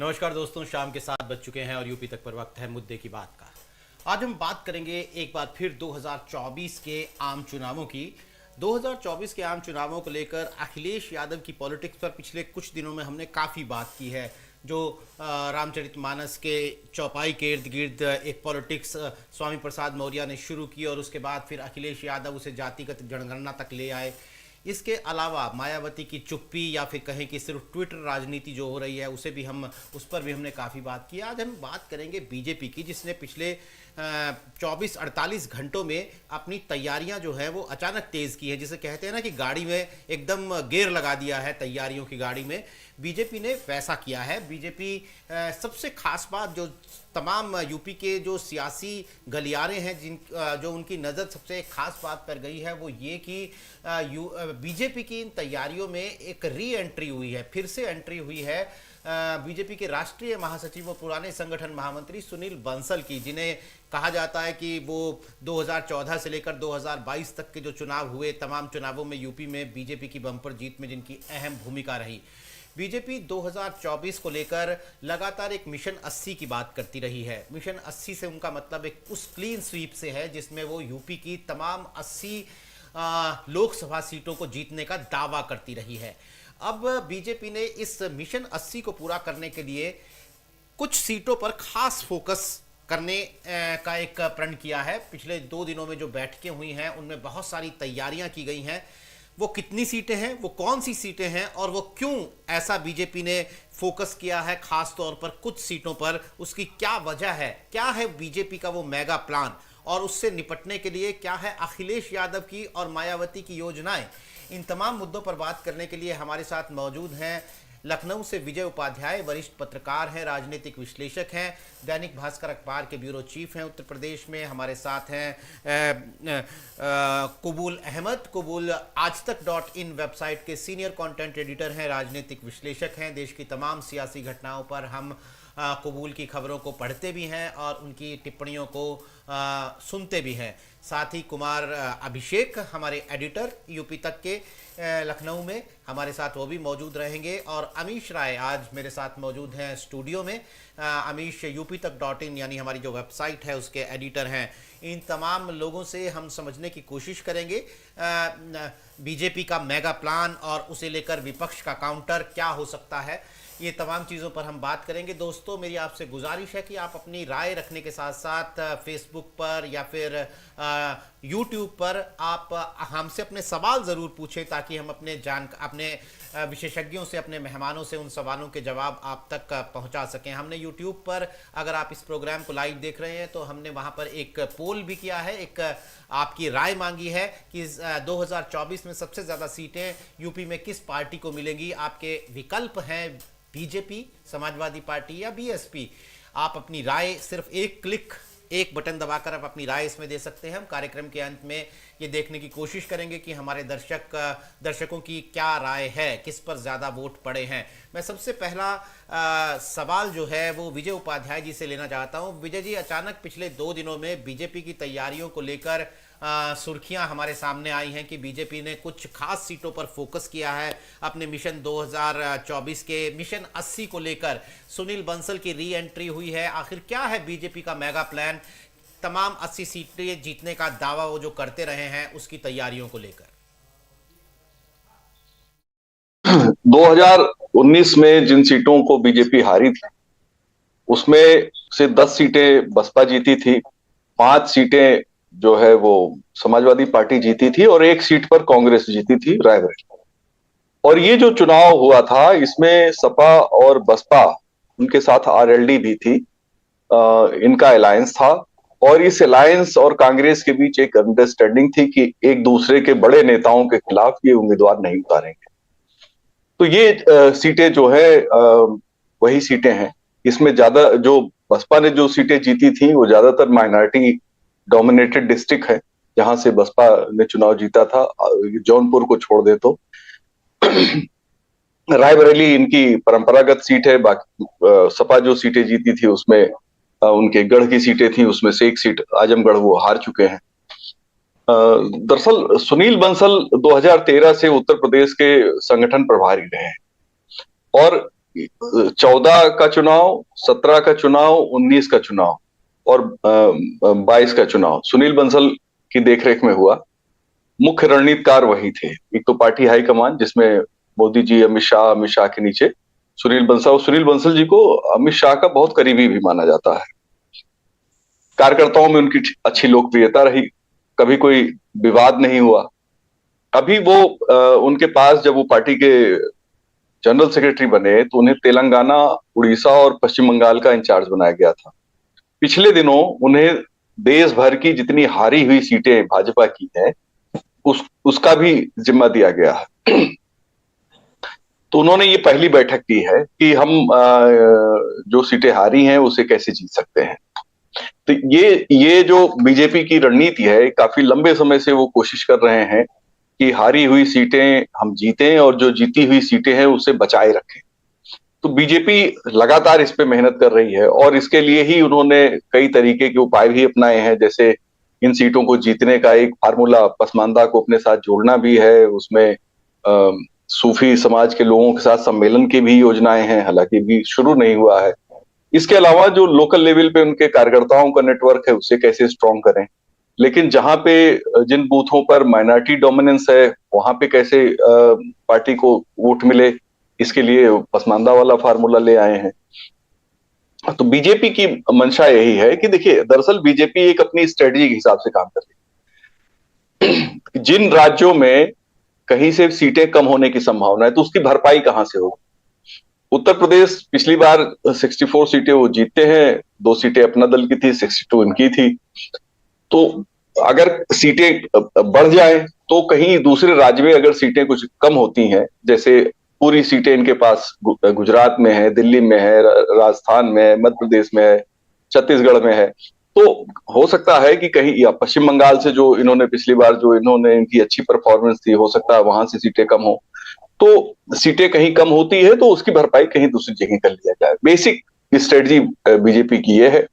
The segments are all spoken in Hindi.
नमस्कार दोस्तों, शाम के 7 बज चुके हैं और यूपी तक पर वक्त है मुद्दे की बात का। आज हम बात करेंगे एक बार फिर 2024 के आम चुनावों की। 2024 के आम चुनावों को लेकर अखिलेश यादव की पॉलिटिक्स पर पिछले कुछ दिनों में हमने काफ़ी बात की है। जो रामचरितमानस के चौपाई के इर्द गिर्द एक पॉलिटिक्स स्वामी प्रसाद मौर्य ने शुरू की और उसके बाद फिर अखिलेश यादव उसे जातिगत जनगणना तक ले आए। इसके अलावा मायावती की चुप्पी या फिर कहें कि सिर्फ ट्विटर राजनीति जो हो रही है उस पर भी हमने काफ़ी बात की। आज हम बात करेंगे बीजेपी की, जिसने पिछले 24-48 घंटों में अपनी तैयारियां जो है वो अचानक तेज़ की है। जिसे कहते हैं ना कि गाड़ी में एकदम गियर लगा दिया है, तैयारियों की गाड़ी में बीजेपी ने वैसा किया है। बीजेपी सबसे खास बात जो तमाम यूपी के जो सियासी गलियारे हैं जो उनकी नज़र सबसे खास बात पर गई है वो ये कि बीजेपी की इन तैयारियों में एक री एंट्री हुई है, फिर से एंट्री हुई है बीजेपी के राष्ट्रीय महासचिव व पुराने संगठन महामंत्री सुनील बंसल की, जिन्हें कहा जाता है कि वो 2014 से लेकर 2022 तक के जो चुनाव हुए, तमाम चुनावों में यूपी में बीजेपी की बम्पर जीत में जिनकी अहम भूमिका रही। बीजेपी 2024 को लेकर लगातार एक मिशन 80 की बात करती रही है। मिशन 80 से उनका मतलब एक उस क्लीन स्वीप से है जिसमें वो यूपी की तमाम 80 लोकसभा सीटों को जीतने का दावा करती रही है। अब बीजेपी ने इस मिशन 80 को पूरा करने के लिए कुछ सीटों पर खास फोकस करने का एक प्रण किया है। पिछले 2 दिनों में जो बैठकें हुई हैं उनमें बहुत सारी तैयारियां की गई हैं। वो कितनी सीटें हैं, वो कौन सी सीटें हैं और वो क्यों ऐसा बीजेपी ने फोकस किया है खास तौर पर कुछ सीटों पर, उसकी क्या वजह है, क्या है बीजेपी का वो मेगा प्लान और उससे निपटने के लिए क्या है अखिलेश यादव की और मायावती की योजनाएं। इन तमाम मुद्दों पर बात करने के लिए हमारे साथ मौजूद हैं लखनऊ से विजय उपाध्याय, वरिष्ठ पत्रकार हैं, राजनीतिक विश्लेषक हैं, दैनिक भास्कर अखबार के ब्यूरो चीफ हैं उत्तर प्रदेश में। हमारे साथ हैं कबूल अहमद, कबूल आज तक .in वेबसाइट के सीनियर कंटेंट एडिटर हैं, राजनीतिक विश्लेषक हैं। देश की तमाम सियासी घटनाओं पर हम कबूल की खबरों को पढ़ते भी हैं और उनकी टिप्पणियों को सुनते भी हैं। साथ ही कुमार अभिषेक हमारे एडिटर यूपी तक के लखनऊ में हमारे साथ वो भी मौजूद रहेंगे और अमीश राय आज मेरे साथ मौजूद हैं स्टूडियो में। अमीश यूपी तक .in यानी हमारी जो वेबसाइट है उसके एडिटर हैं। इन तमाम लोगों से हम समझने की कोशिश करेंगे बीजेपी का मेगा प्लान और उसे लेकर विपक्ष का काउंटर क्या हो सकता है। ये तमाम चीज़ों पर हम बात करेंगे। दोस्तों, मेरी आपसे गुजारिश है कि आप अपनी राय रखने के साथ साथ फेसबुक पर या फिर यूट्यूब पर आप हमसे अपने सवाल ज़रूर पूछें ताकि हम अपने विशेषज्ञों से, अपने मेहमानों से उन सवालों के जवाब आप तक पहुंचा सकें। हमने यूट्यूब पर, अगर आप इस प्रोग्राम को लाइव देख रहे हैं तो हमने वहां पर एक पोल भी किया है, एक आपकी राय मांगी है कि 2024 में सबसे ज़्यादा सीटें यूपी में किस पार्टी को मिलेंगी। आपके विकल्प हैं बीजेपी, समाजवादी पार्टी या बीएसपी। आप अपनी राय सिर्फ एक बटन दबाकर आप अपनी राय इसमें दे सकते हैं। हम कार्यक्रम के अंत में ये देखने की कोशिश करेंगे कि हमारे दर्शकों की क्या राय है, किस पर ज़्यादा वोट पड़े हैं। मैं सबसे पहला सवाल जो है वो विजय उपाध्याय जी से लेना चाहता हूँ। विजय जी, अचानक पिछले 2 दिनों में बीजेपी की तैयारियों को लेकर सुर्खियां हमारे सामने आई हैं कि बीजेपी ने कुछ खास सीटों पर फोकस किया है। अपने मिशन 2024 के मिशन 80 को लेकर सुनील बंसल की री एंट्री हुई है। आखिर क्या है बीजेपी का मेगा प्लान, तमाम 80 सीटें जीतने का दावा वो जो करते रहे हैं उसकी तैयारियों को लेकर? 2019 में जिन सीटों को बीजेपी हारी थी उसमें से 10 सीटें बसपा जीती थी, 5 सीटें जो है वो समाजवादी पार्टी जीती थी और 1 सीट पर कांग्रेस जीती थी, रायबरेली। और ये जो चुनाव हुआ था इसमें सपा और बसपा, उनके साथ आरएलडी भी थी, इनका अलायंस था और इस अलायंस और कांग्रेस के बीच एक अंडरस्टैंडिंग थी कि एक दूसरे के बड़े नेताओं के खिलाफ ये उम्मीदवार नहीं उतारेंगे। तो ये सीटें जो है वही सीटें हैं। इसमें ज्यादा जो बसपा ने जो सीटें जीती थी वो ज्यादातर माइनॉरिटी डोमिनेटेड डिस्ट्रिक्ट है जहां से बसपा ने चुनाव जीता था। जौनपुर को छोड़ दे तो रायबरेली इनकी परंपरागत सीट है। बाकी सपा जो सीटें जीती थी उसमें उनके गढ़ की सीटें थी, उसमें से 1 सीट आजमगढ़ वो हार चुके हैं। दरअसल सुनील बंसल 2013 से उत्तर प्रदेश के संगठन प्रभारी रहे हैं और 14 का चुनाव, 17 का चुनाव, 19 का चुनाव और 22 का चुनाव सुनील बंसल की देखरेख में हुआ। मुख्य रणनीतिकार वही थे। एक तो पार्टी हाईकमान जिसमें मोदी जी, अमित शाह के नीचे सुनील बंसल, और सुनील बंसल जी को अमित शाह का बहुत करीबी भी माना जाता है। कार्यकर्ताओं में उनकी अच्छी लोकप्रियता रही, कभी कोई विवाद नहीं हुआ। अभी वो उनके पास जब वो पार्टी के जनरल सेक्रेटरी बने तो उन्हें तेलंगाना, उड़ीसा और पश्चिम बंगाल का इंचार्ज बनाया गया था। पिछले दिनों उन्हें देश भर की जितनी हारी हुई सीटें भाजपा की हैं उसका भी जिम्मा दिया गया है। तो उन्होंने ये पहली बैठक की है कि हम जो सीटें हारी हैं उसे कैसे जीत सकते हैं। तो ये जो बीजेपी की रणनीति है, काफी लंबे समय से वो कोशिश कर रहे हैं कि हारी हुई सीटें हम जीतें और जो जीती हुई सीटें हैं उसे बचाए रखें। तो बीजेपी लगातार इस पे मेहनत कर रही है और इसके लिए ही उन्होंने कई तरीके के उपाय भी अपनाए हैं। जैसे इन सीटों को जीतने का एक फार्मूला पसमानदा को अपने साथ जोड़ना भी है, उसमें सूफी समाज के लोगों के साथ सम्मेलन की भी योजनाएं हैं, हालांकि भी शुरू नहीं हुआ है। इसके अलावा जो लोकल लेवल पे उनके कार्यकर्ताओं का नेटवर्क है उसे कैसे स्ट्रॉन्ग करें, लेकिन जहां पे जिन बूथों पर माइनॉरिटी डोमिनेंस है वहां पे कैसे पार्टी को वोट मिले, इसके लिए पसमानदा वाला फार्मूला ले आए हैं। तो बीजेपी की मंशा यही है कि देखिए, दरअसल बीजेपी एक अपनी स्ट्रेटजी के हिसाब से काम कर रही है। जिन राज्यों में कहीं से सीटें कम होने की संभावना है तो उसकी भरपाई कहां से होगी। उत्तर प्रदेश पिछली बार 64 सीटें वो जीतते हैं, 2 सीटें अपना दल की थी, 62 इनकी थी। तो अगर सीटें बढ़ जाए तो कहीं दूसरे राज्य में अगर सीटें कुछ कम होती हैं, जैसे पूरी सीटें इनके पास गुजरात में है, दिल्ली में है, राजस्थान में है, मध्य प्रदेश में है, छत्तीसगढ़ में है, तो हो सकता है कि कहीं या पश्चिम बंगाल से जो इन्होंने पिछली बार जो इन्होंने इनकी अच्छी परफॉर्मेंस थी, हो सकता है वहां से सीटें कम हो। तो सीटें कहीं कम होती है तो उसकी भरपाई कहीं दूसरी जगह कर लिया जाए। बेसिक स्ट्रेटजी बीजेपी की ये है।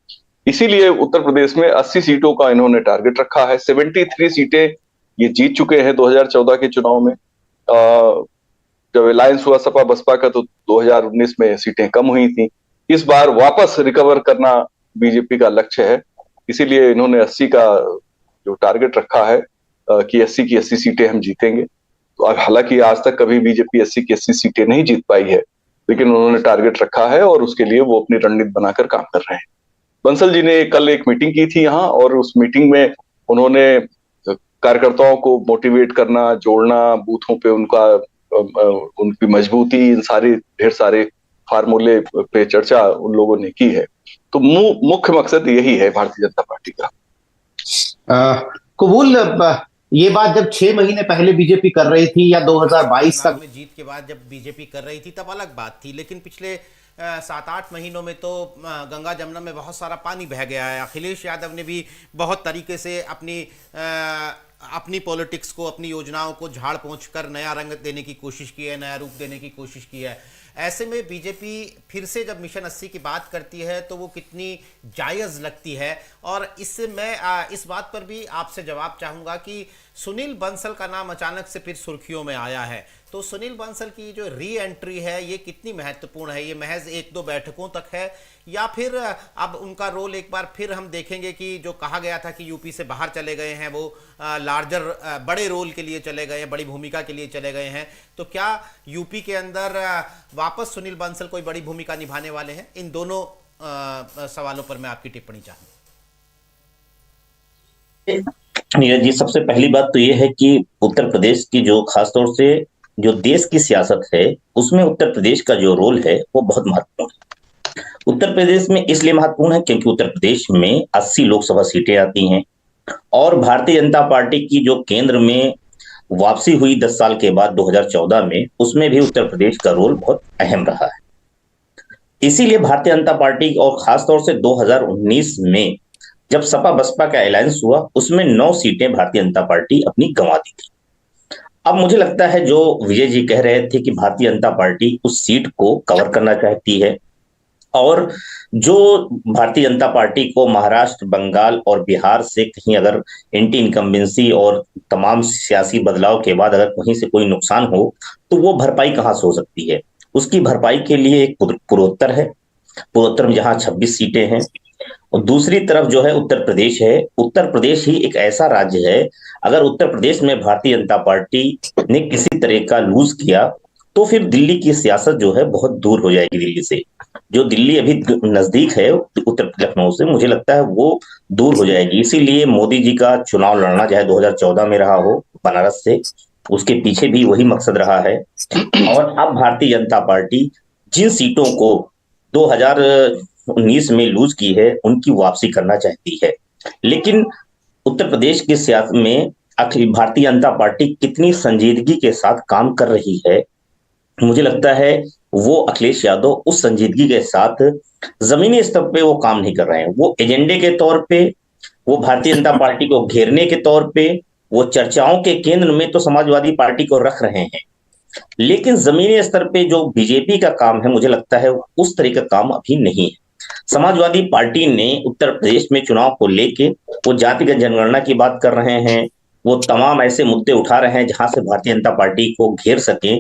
इसीलिए उत्तर प्रदेश में 80 सीटों का इन्होंने टारगेट रखा है। 73 सीटें ये जीत चुके हैं 2014 के चुनाव में। जब अलायंस हुआ सपा बसपा का तो 2019 में सीटें कम हुई थी। इस बार वापस रिकवर करना बीजेपी का लक्ष्य है, इसीलिए इन्होंने 80 का जो टारगेट रखा है कि 80 की 80 सीटें हम जीतेंगे। तो हालांकि आज तक कभी बीजेपी 80 की 80 सीटें नहीं जीत पाई है, लेकिन उन्होंने टारगेट रखा है और उसके लिए वो अपनी रणनीति बनाकर काम कर रहे हैं। बंसल जी ने कल एक मीटिंग की थी यहाँ, और उस मीटिंग में उन्होंने कार्यकर्ताओं को मोटिवेट करना, जोड़ना, बूथों पे उनकी मजबूती, इन सारे ढेर सारे फार्मूले पे चर्चा उन लोगों ने की है। तो मुख्य मकसद यही है भारतीय जनता पार्टी का। कबूल ये बात जब 6 महीने पहले बीजेपी कर रही थी या 2022 तक में जीत के बाद जब बीजेपी कर रही थी तब अलग बात थी, लेकिन पिछले 7-8 महीनों में तो गंगा जमुना में बहुत सारा पानी बह गया है। अखिलेश यादव ने भी बहुत तरीके से अपनी पॉलिटिक्स को, अपनी योजनाओं को झाड़ पोंछ कर नया रंग देने की कोशिश की है, नया रूप देने की कोशिश की है। ऐसे में बीजेपी फिर से जब मिशन 80 की बात करती है तो वो कितनी जायज़ लगती है। और इससे मैं इस बात पर भी आपसे जवाब चाहूँगा कि सुनील बंसल का नाम अचानक से फिर सुर्खियों में आया है, तो सुनील बंसल की जो री एंट्री है ये कितनी महत्वपूर्ण है? ये महज 1-2 बैठकों तक है या फिर अब उनका रोल एक बार फिर हम देखेंगे कि जो कहा गया था कि यूपी से बाहर चले गए हैं वो बड़े रोल के लिए चले गए हैं, बड़ी भूमिका के लिए चले गए हैं, तो क्या यूपी के अंदर वापस सुनील बंसल कोई बड़ी भूमिका निभाने वाले हैं? इन दोनों सवालों पर मैं आपकी टिप्पणी चाहूंगा। नीरज जी, सबसे पहली बात तो ये है कि उत्तर प्रदेश की जो खासतौर से जो देश की सियासत है उसमें उत्तर प्रदेश का जो रोल है वो बहुत महत्वपूर्ण है। उत्तर प्रदेश में इसलिए महत्वपूर्ण है क्योंकि उत्तर प्रदेश में 80 लोकसभा सीटें आती हैं और भारतीय जनता पार्टी की जो केंद्र में वापसी हुई 10 साल के बाद 2014 में, उसमें भी उत्तर प्रदेश का रोल बहुत अहम रहा है। इसीलिए भारतीय जनता पार्टी और खासतौर से 2019 में जब सपा बसपा का अलायंस हुआ उसमें 9 सीटें भारतीय जनता पार्टी अपनी गंवा दी थी। अब मुझे लगता है जो विजय जी कह रहे थे कि भारतीय जनता पार्टी उस सीट को कवर करना चाहती है, और जो भारतीय जनता पार्टी को महाराष्ट्र, बंगाल और बिहार से कहीं अगर एंटी इनकम्बेंसी और तमाम सियासी बदलाव के बाद अगर कहीं से कोई नुकसान हो तो वो भरपाई कहां से हो सकती है? उसकी भरपाई के लिए एक पूर्वोत्तर है। पूर्वोत्तर में जहां 26 सीटें हैं, और दूसरी तरफ जो है उत्तर प्रदेश है। उत्तर प्रदेश ही एक ऐसा राज्य है, अगर उत्तर प्रदेश में भारतीय जनता पार्टी ने किसी तरह का लूज किया तो फिर दिल्ली की सियासत जो है बहुत दूर हो जाएगी दिल्ली से। जो दिल्ली अभी नजदीक है उत्तर लखनऊ से, मुझे लगता है वो दूर हो जाएगी। इसीलिए मोदी जी का चुनाव लड़ना चाहे 2014 में रहा हो बनारस से, उसके पीछे भी वही मकसद रहा है। और अब भारतीय जनता पार्टी जिन सीटों को 2019 में लूज की है उनकी वापसी करना चाहती है। लेकिन उत्तर प्रदेश की सियासत में अखिल भारतीय जनता पार्टी कितनी संजीदगी के साथ काम कर रही है, मुझे लगता है वो अखिलेश यादव उस संजीदगी के साथ जमीनी स्तर पे वो काम नहीं कर रहे हैं। वो एजेंडे के तौर पे, वो भारतीय जनता पार्टी को घेरने के तौर पे, वो चर्चाओं के केंद्र में तो समाजवादी पार्टी को रख रहे हैं, लेकिन जमीनी स्तर पे जो बीजेपी का काम है, मुझे लगता है उस तरह का काम अभी नहीं है। समाजवादी पार्टी ने उत्तर प्रदेश में चुनाव को लेके वो जातिगत जनगणना की बात कर रहे हैं, वो तमाम ऐसे मुद्दे उठा रहे हैं जहां से भारतीय जनता पार्टी को घेर सके।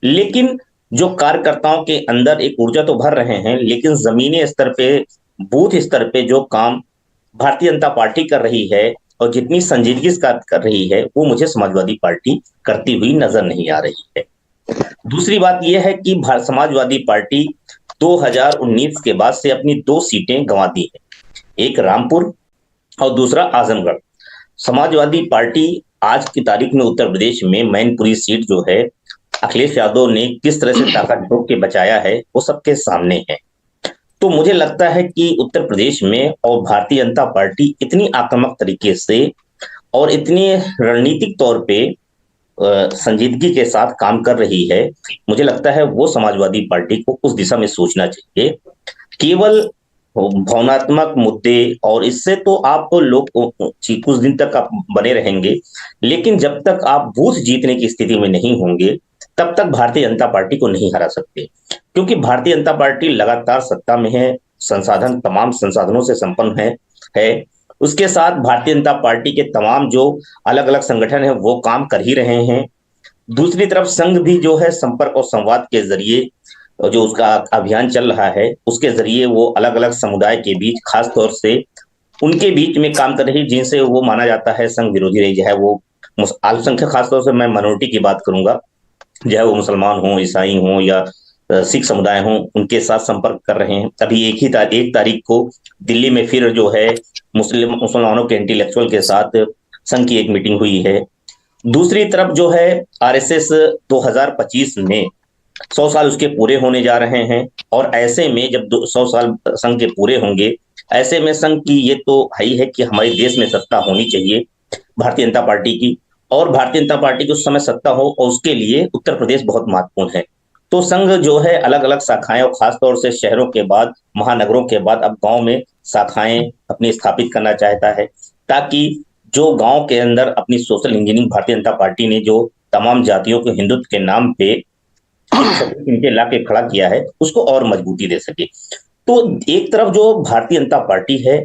लेकिन जो कार्यकर्ताओं के अंदर एक ऊर्जा तो भर रहे हैं, लेकिन जमीनी स्तर पे, बूथ स्तर पे जो काम भारतीय जनता पार्टी कर रही है और जितनी संजीदगी से कर रही है, वो मुझे समाजवादी पार्टी करती हुई नजर नहीं आ रही है। दूसरी बात यह है कि समाजवादी पार्टी 2019 के बाद से अपनी 2 सीटें गंवा दी है, एक रामपुर और दूसरा आजमगढ़। समाजवादी पार्टी आज की तारीख में उत्तर प्रदेश में मैनपुरी सीट जो है, अखिलेश यादव ने किस तरह से ताकत झोंक के बचाया है वो सबके सामने है। तो मुझे लगता है कि उत्तर प्रदेश में और भारतीय जनता पार्टी इतनी आक्रामक तरीके से और इतनी रणनीतिक तौर पे संजीदगी के साथ काम कर रही है, मुझे लगता है वो समाजवादी पार्टी को उस दिशा में सोचना चाहिए। केवल भावनात्मक मुद्दे और इससे तो आप लोग कुछ दिन तक आप बने रहेंगे, लेकिन जब तक आप बूथ जीतने की स्थिति में नहीं होंगे तब तक भारतीय जनता पार्टी को नहीं हरा सकते, क्योंकि भारतीय जनता पार्टी लगातार सत्ता में है, संसाधन तमाम संसाधनों से संपन्न है। उसके साथ भारतीय जनता पार्टी के तमाम जो अलग अलग संगठन है वो काम कर ही रहे हैं। दूसरी तरफ संघ भी जो है संपर्क और संवाद के जरिए जो उसका अभियान चल रहा है, उसके जरिए वो अलग अलग समुदाय के बीच, खास तौर से उनके बीच में काम कर रही है जिनसे वो माना जाता है संघ विरोधी रही है। वो अल्पसंख्यक, खासतौर से मैं माइनॉरिटी की बात करूंगा, चाहे वो मुसलमान हो, ईसाई हो या सिख समुदाय हो, उनके साथ संपर्क कर रहे हैं। अभी एक तारीख को दिल्ली में फिर जो है मुसलमानों के इंटेलेक्चुअल के साथ संघ की एक मीटिंग हुई है। दूसरी तरफ जो है आरएसएस 2025 में 100 साल उसके पूरे होने जा रहे हैं, और ऐसे में जब 100 साल संघ के पूरे होंगे, ऐसे में संघ की ये तो है ही है कि हमारे देश में सत्ता होनी चाहिए भारतीय जनता पार्टी की, और भारतीय जनता पार्टी की उस समय सत्ता हो, और उसके लिए उत्तर प्रदेश बहुत महत्वपूर्ण है। तो संघ जो है अलग अलग शाखाएं, और खासतौर से शहरों के बाद, महानगरों के बाद अब गांव में शाखाएं अपनी स्थापित करना चाहता है, ताकि जो गांव के अंदर अपनी social engineering Bharatiya Janata party ने जो तमाम जातियों को हिंदुत्व के नाम पे इनके लाके खड़ा किया है, उसको और मजबूती दे सके। तो एक तरफ जो भारतीय जनता पार्टी है,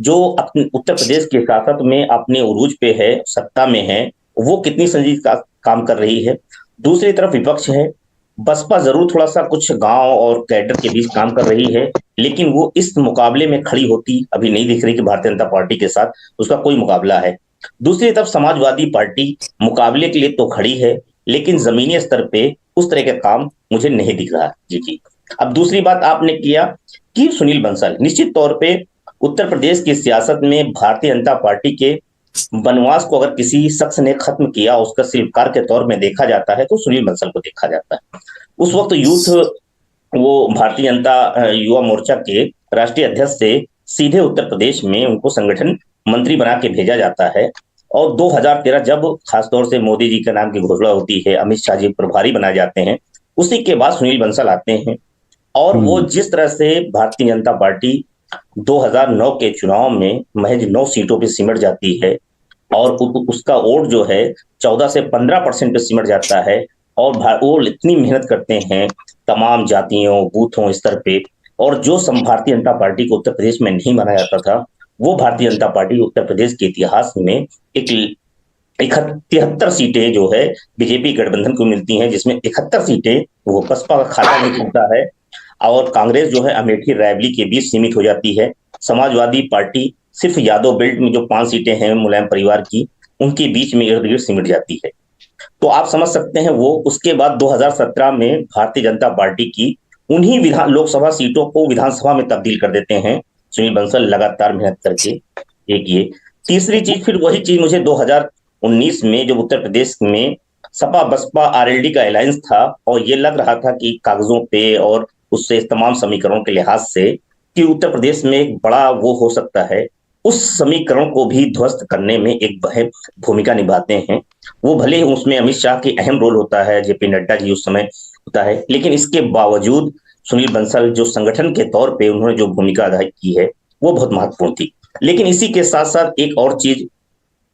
जो अपने उत्तर प्रदेश की सियासत में अपने उरूज पे है, सत्ता में है, वो कितनी संजीदगी काम कर रही है। दूसरी तरफ विपक्ष है, बसपा जरूर थोड़ा सा कुछ गांव और कैडर के बीच काम कर रही है, लेकिन वो इस मुकाबले में खड़ी होती अभी नहीं दिख रही कि भारतीय जनता पार्टी के साथ उसका कोई मुकाबला है। दूसरी तरफ समाजवादी पार्टी मुकाबले के लिए तो खड़ी है, लेकिन जमीनी स्तर पे उस तरह का काम मुझे नहीं दिख रहा। जी। अब दूसरी बात आपने किया कि सुनील बंसल, निश्चित तौर पे उत्तर प्रदेश की सियासत में भारतीय जनता पार्टी के वनवास को अगर किसी शख्स ने खत्म किया, उसका शिल्पकार के तौर में देखा जाता है, तो सुनील बंसल को देखा जाता है। उस वक्त यूथ, वो भारतीय जनता युवा मोर्चा के राष्ट्रीय अध्यक्ष से सीधे उत्तर प्रदेश में उनको संगठन मंत्री बना के भेजा जाता है, और 2013 जब खासतौर से मोदी जी के नाम की घोषणा होती है, अमित शाह जी प्रभारी बनाए जाते हैं, उसी के बाद सुनील बंसल आते हैं, और वो जिस तरह से भारतीय जनता पार्टी 2009 के चुनाव में महज 9 सीटों पे सिमट जाती है, और उसका वोट जो है 14 से 15% पे सिमट जाता है, और वो इतनी मेहनत करते हैं तमाम जातियों, बूथों स्तर पे, और जो भारतीय जनता पार्टी को उत्तर प्रदेश में नहीं माना जाता था, वो भारतीय जनता पार्टी उत्तर प्रदेश के इतिहास में एक 73 सीटें जो है बीजेपी गठबंधन को मिलती हैं, जिसमें 71 सीटें वो बसपा का खाता नहीं खुलता है, और कांग्रेस जो है अमेठी रायबरेली के बीच सीमित हो जाती है। समाजवादी पार्टी सिर्फ यादव बेल्ट में जो 5 सीटें हैं मुलायम परिवार की, उनके बीच में इर्द गिर्द सिमट जाती है। तो आप समझ सकते हैं वो उसके बाद 2017 में भारतीय जनता पार्टी की उन्हीं लोकसभा सीटों को विधानसभा में तब्दील कर देते हैं सुनील बंसल लगातार मेहनत करके। एक ये तीसरी चीज, फिर वही चीज मुझे 2019 में जब उत्तर प्रदेश में सपा बसपा आरएलडी का अलायंस था, और ये लग रहा था कि कागजों पे और उससे तमाम समीकरणों के लिहाज से कि उत्तर प्रदेश में एक बड़ा वो हो सकता है, उस समीकरण को भी ध्वस्त करने में एक अहम भूमिका निभाते हैं वो। भले ही उसमें अमित शाह की अहम रोल होता है, जेपी नड्डा जी उस समय होता है, लेकिन इसके बावजूद सुनील बंसल जो संगठन के तौर पे उन्होंने जो भूमिका अदा की है वो बहुत महत्वपूर्ण थी। लेकिन इसी के साथ साथ एक और चीज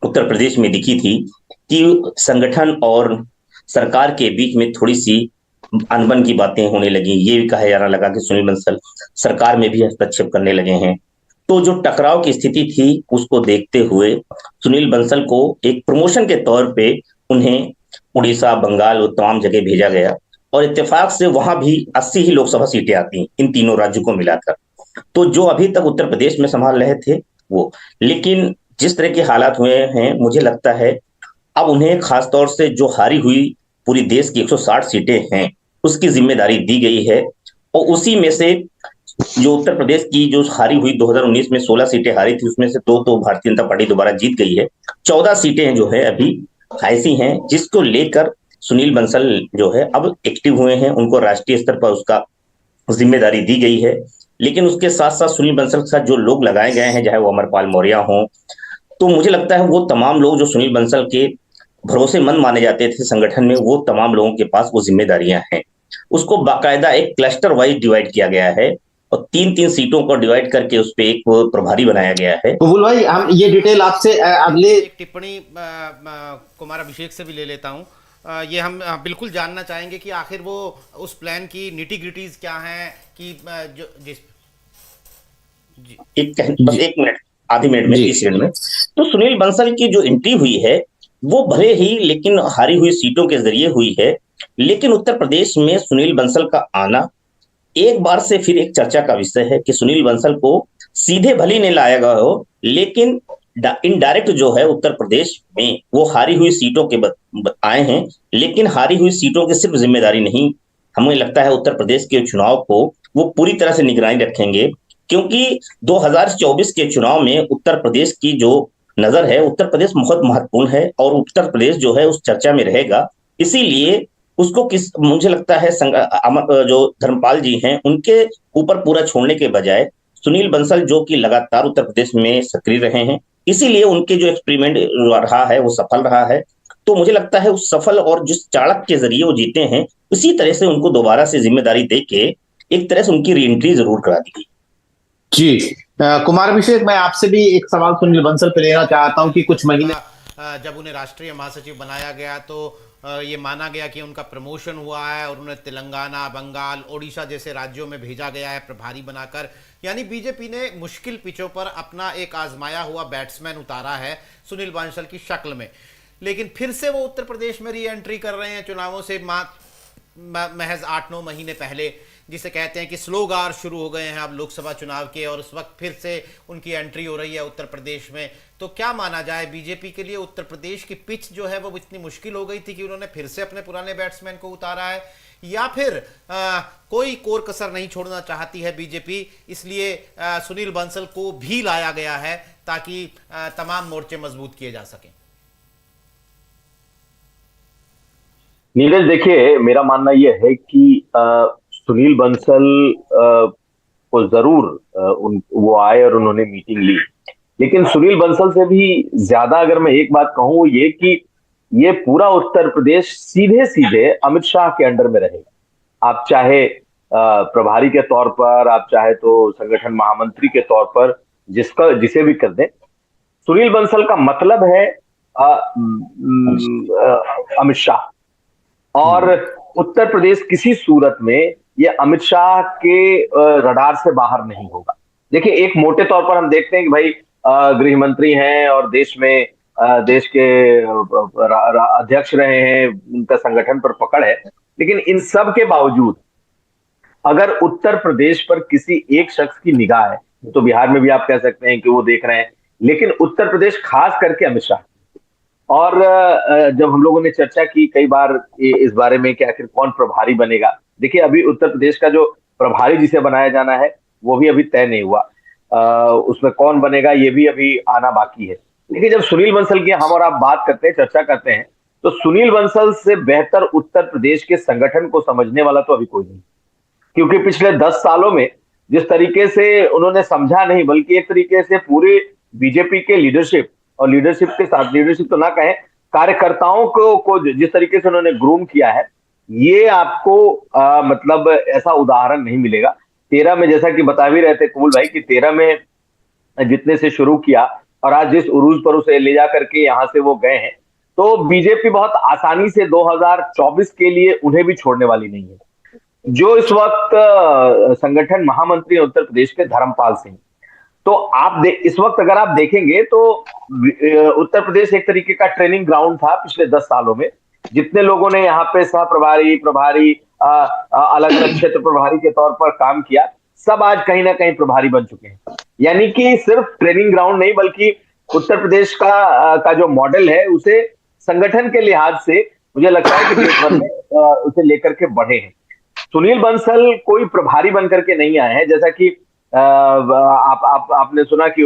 उत्तर प्रदेश में दिखी थी कि संगठन और सरकार के बीच में थोड़ी सी अनबन की बातें होने लगी। ये भी कहा जाने लगा कि सुनील बंसल सरकार में भी हस्तक्षेप करने लगे हैं। तो जो टकराव की स्थिति थी उसको देखते हुए सुनील बंसल को एक प्रमोशन के तौर पे उन्हें उड़ीसा, बंगाल और तमाम जगह भेजा गया, और इत्तेफाक से वहां भी 80 ही लोकसभा सीटें आती हैं इन तीनों राज्यों को मिलाकर। तो जो अभी तक उत्तर प्रदेश में संभाल रहे थे वो, लेकिन जिस तरह के हालात हुए हैं मुझे लगता है अब उन्हें खासतौर से जो हारी हुई पूरी देश की 160 सीटें हैं उसकी जिम्मेदारी दी गई है, और उसी में से जो उत्तर प्रदेश की जो हारी हुई 2019 में 16 सीटें हारी थी, उसमें से 2 तो भारतीय जनता पार्टी दोबारा जीत गई है। 14 सीटें जो है अभी ऐसी हैं जिसको लेकर सुनील बंसल जो है अब एक्टिव हुए हैं, उनको राष्ट्रीय स्तर पर उसका जिम्मेदारी दी गई है। लेकिन उसके साथ साथ सुनील बंसल के साथ जो लोग लगाए गए हैं, चाहे वो अमरपाल मौर्य हों, तो मुझे लगता है वो तमाम लोग जो सुनील बंसल के भरोसेमंद माने जाते थे संगठन में, वो तमाम लोगों के पास वो जिम्मेदारियां हैं। उसको बाकायदा एक क्लस्टर वाइज डिवाइड किया गया है और 3-3 सीटों को डिवाइड करके उस पर एक प्रभारी बनाया गया है। बुलबुल भाई, हम ये डिटेल आपसे अगले एक टिप्पणी कुमार अभिषेक से भी ले लेता हूँ। ये हम बिल्कुल जानना चाहेंगे कि आखिर वो उस प्लान की निटी ग्रिटीज क्या हैं कि जो जिस जी बस 1 मिनट, आधी मिनट में, 30 सेकंड में। तो सुनील बंसल की जो एंट्री हुई है वो भले ही लेकिन हारी हुई सीटों के जरिए हुई है, लेकिन उत्तर प्रदेश में सुनील बंसल का आना एक बार से फिर एक चर्चा का विषय है कि सुनील बंसल को सीधे भले नहीं लाया गया हो, लेकिन इनडायरेक्ट जो है उत्तर प्रदेश में वो हारी हुई सीटों के आए हैं। लेकिन हारी हुई सीटों की सिर्फ जिम्मेदारी नहीं, हमें लगता है उत्तर प्रदेश के चुनाव को वो पूरी तरह से निगरानी रखेंगे, क्योंकि 2024 के चुनाव में उत्तर प्रदेश की जो नजर है, उत्तर प्रदेश बहुत महत्वपूर्ण है और उत्तर प्रदेश जो है उस चर्चा में रहेगा। इसीलिए उसको मुझे लगता है जो धर्मपाल जी हैं उनके ऊपर पूरा छोड़ने के बजाय सुनील बंसल जो कि लगातार उत्तर प्रदेश में सक्रिय रहे हैं, इसीलिए उनके जो एक्सपेरिमेंट रहा है वो सफल रहा है। तो मुझे लगता है उस सफल और जिस चाणक्य के जरिए वो जीते हैं, उसी तरह से उनको दोबारा से जिम्मेदारी देके एक तरह से उनकी री एंट्री जरूर करा दी गई। जी कुमार अभिषेक, मैं आपसे भी एक सवाल सुनील बंसल पे लेना चाहता हूं कि कुछ महीने जब उन्हें राष्ट्रीय महासचिव बनाया गया तो ये माना गया कि उनका प्रमोशन हुआ है और उन्हें तेलंगाना, बंगाल, ओडिशा जैसे राज्यों में भेजा गया है प्रभारी बनाकर। यानी बीजेपी ने मुश्किल पिचों पर अपना एक आजमाया हुआ बैट्समैन उतारा है सुनील बंसल की शक्ल में। लेकिन फिर से वो उत्तर प्रदेश में री एंट्री कर रहे हैं चुनावों से महज 8-9 महीने पहले, जिसे कहते हैं कि स्लोगार शुरू हो गए हैं अब लोकसभा चुनाव के, और उस वक्त फिर से उनकी एंट्री हो रही है उत्तर प्रदेश में। तो क्या माना जाए, बीजेपी के लिए उत्तर प्रदेश की पिच जो है वो इतनी मुश्किल हो गई थी कि उन्होंने फिर से अपने पुराने बैट्समैन को उतारा है, या फिर कोई कोर कसर नहीं छोड़ना चाहती है बीजेपी, इसलिए सुनील बंसल को भी लाया गया है ताकि तमाम मोर्चे मजबूत किए जा सकें? नीरज, देखिए, मेरा मानना यह है कि सुनील बंसल को जरूर वो आए और उन्होंने मीटिंग ली, लेकिन सुनील बंसल से भी ज्यादा अगर मैं एक बात कहूं ये कि ये पूरा उत्तर प्रदेश सीधे सीधे अमित शाह के अंडर में रहेगा। आप चाहे प्रभारी के तौर पर, आप चाहे तो संगठन महामंत्री के तौर पर, जिसे भी कर दें, सुनील बंसल का मतलब है अमित शाह। और उत्तर प्रदेश किसी सूरत में ये अमित शाह के रडार से बाहर नहीं होगा। देखिए, एक मोटे तौर पर हम देखते हैं कि भाई गृह मंत्री हैं और देश में देश के अध्यक्ष रहे हैं, उनका संगठन पर पकड़ है। लेकिन इन सब के बावजूद अगर उत्तर प्रदेश पर किसी एक शख्स की निगाह है, तो बिहार में भी आप कह सकते हैं कि वो देख रहे हैं, लेकिन उत्तर प्रदेश खास करके अमित शाह। और जब हम लोगों ने चर्चा की कई बार इस बारे में कि आखिर कौन प्रभारी बनेगा, देखिए अभी उत्तर प्रदेश का जो प्रभारी जिसे बनाया जाना है वो भी अभी तय नहीं हुआ। उसमें कौन बनेगा ये भी अभी आना बाकी है। लेकिन जब सुनील बंसल की हम और आप बात करते हैं, चर्चा करते हैं, तो सुनील बंसल से बेहतर उत्तर प्रदेश के संगठन को समझने वाला तो अभी कोई नहीं। क्योंकि पिछले 10 सालों में जिस तरीके से उन्होंने समझा नहीं, बल्कि एक तरीके से पूरे बीजेपी के लीडरशिप और लीडरशिप के साथ, लीडरशिप तो ना कहें, कार्यकर्ताओं को जिस तरीके से उन्होंने ग्रूम किया है, ये आपको मतलब ऐसा उदाहरण नहीं मिलेगा। 13 में जैसा कि बता भी रहे थे कबूल भाई कि 13 में जितने से शुरू किया और आज जिस उरूज पर उसे ले जा करके यहां से वो गए हैं, तो बीजेपी बहुत आसानी से 2024 के लिए उन्हें भी छोड़ने वाली नहीं है। जो इस वक्त संगठन महामंत्री उत्तर प्रदेश के धर्मपाल सिंह, तो आप इस वक्त अगर आप देखेंगे तो उत्तर प्रदेश एक तरीके का ट्रेनिंग ग्राउंड था पिछले 10 सालों में। जितने लोगों ने यहाँ पे सह प्रभारी प्रभारी अलग अलग क्षेत्र प्रभारी के तौर पर काम किया, सब आज कहीं ना कहीं प्रभारी बन चुके हैं। यानी कि सिर्फ ट्रेनिंग ग्राउंड नहीं, बल्कि उत्तर प्रदेश का जो मॉडल है उसे संगठन के लिहाज से मुझे लगता है कि देश भर में उसे लेकर के बढ़े हैं। सुनील बंसल कोई प्रभारी बनकर के नहीं आए हैं, जैसा कि आपने सुना कि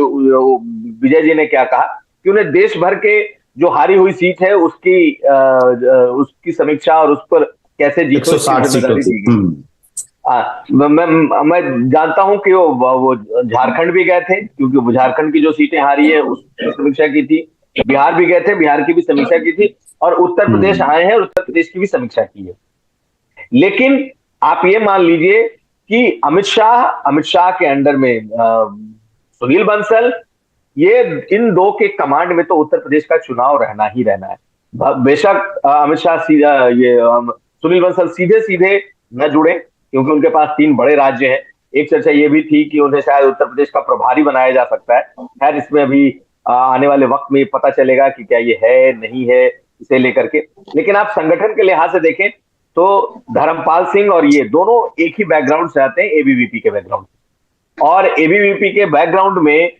विजय जी ने क्या कहा कि उन्हें देश भर के जो हारी हुई सीट है उसकी समीक्षा और उस पर कैसे जीतो 160 सीटों की। मैं जानता हूं कि वो झारखंड भी गए थे, क्योंकि वो झारखंड की जो सीटें हारी है उसकी समीक्षा की थी। बिहार भी गए थे, बिहार की भी समीक्षा की थी, और उत्तर प्रदेश आए हैं और उत्तर प्रदेश की भी समीक्षा की है। लेकिन आप ये मान लीजिए कि अमित शाह के अंडर में सुनील बंसल, ये इन दो के कमांड में तो उत्तर प्रदेश का चुनाव रहना ही रहना है। बेशक अमित शाह सुनील बंसल सीधे सीधे न जुड़े, क्योंकि उनके पास 3 बड़े राज्य हैं। एक चर्चा ये भी थी कि उन्हें शायद उत्तर प्रदेश का प्रभारी बनाया जा सकता है। खैर, इसमें अभी आने वाले वक्त में पता चलेगा कि क्या ये है नहीं है, इसे लेकर के। लेकिन आप संगठन के लिहाज से देखें तो धर्मपाल सिंह और ये दोनों एक ही बैकग्राउंड से आते हैं, एबीवीपी के बैकग्राउंड, और एबीवीपी के बैकग्राउंड में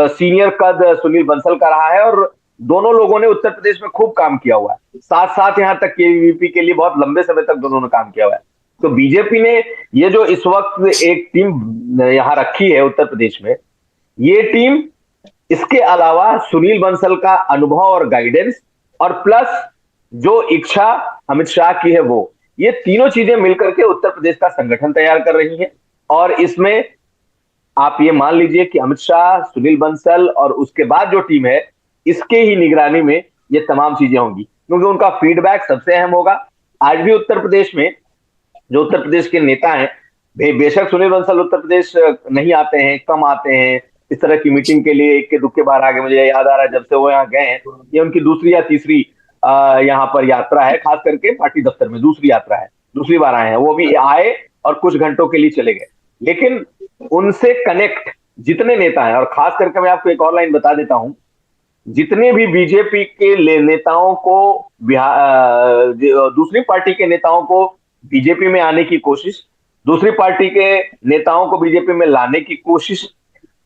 सीनियर कद सुनील बंसल का रहा है, और दोनों लोगों ने उत्तर प्रदेश में खूब काम किया हुआ है। साथ साथ यहां तक कि एबीवीपी के लिए बहुत लंबे समय तक दोनों ने काम किया हुआ है। तो बीजेपी ने ये जो इस वक्त एक टीम यहां रखी है उत्तर प्रदेश में, ये टीम इसके अलावा सुनील बंसल का अनुभव और गाइडेंस और प्लस जो इच्छा अमित शाह की है, वो ये तीनों चीजें मिलकर के उत्तर प्रदेश का संगठन तैयार कर रही हैं। और इसमें आप ये मान लीजिए कि अमित शाह, सुनील बंसल और उसके बाद जो टीम है, इसके ही निगरानी में ये तमाम चीजें होंगी, क्योंकि उनका फीडबैक सबसे अहम होगा। आज भी उत्तर प्रदेश में जो उत्तर प्रदेश के नेता हैं, बेशक सुनील बंसल उत्तर प्रदेश नहीं आते हैं, कम आते हैं, इस तरह की मीटिंग के लिए इक्के दुक्के बार आगे। मुझे याद आ रहा है जब से वो यहाँ गए हैं, ये उनकी दूसरी या तीसरी यहाँ पर यात्रा है, खास करके पार्टी दफ्तर में दूसरी यात्रा है, दूसरी बार आए हैं। वो भी आए और कुछ घंटों के लिए चले गए। लेकिन उनसे कनेक्ट जितने नेता हैं, और खास करके मैं आपको एक और लाइन बता देता हूं, जितने भी बीजेपी के नेताओं को दूसरी पार्टी के नेताओं को बीजेपी में आने की कोशिश, दूसरी पार्टी के नेताओं को बीजेपी में लाने की कोशिश,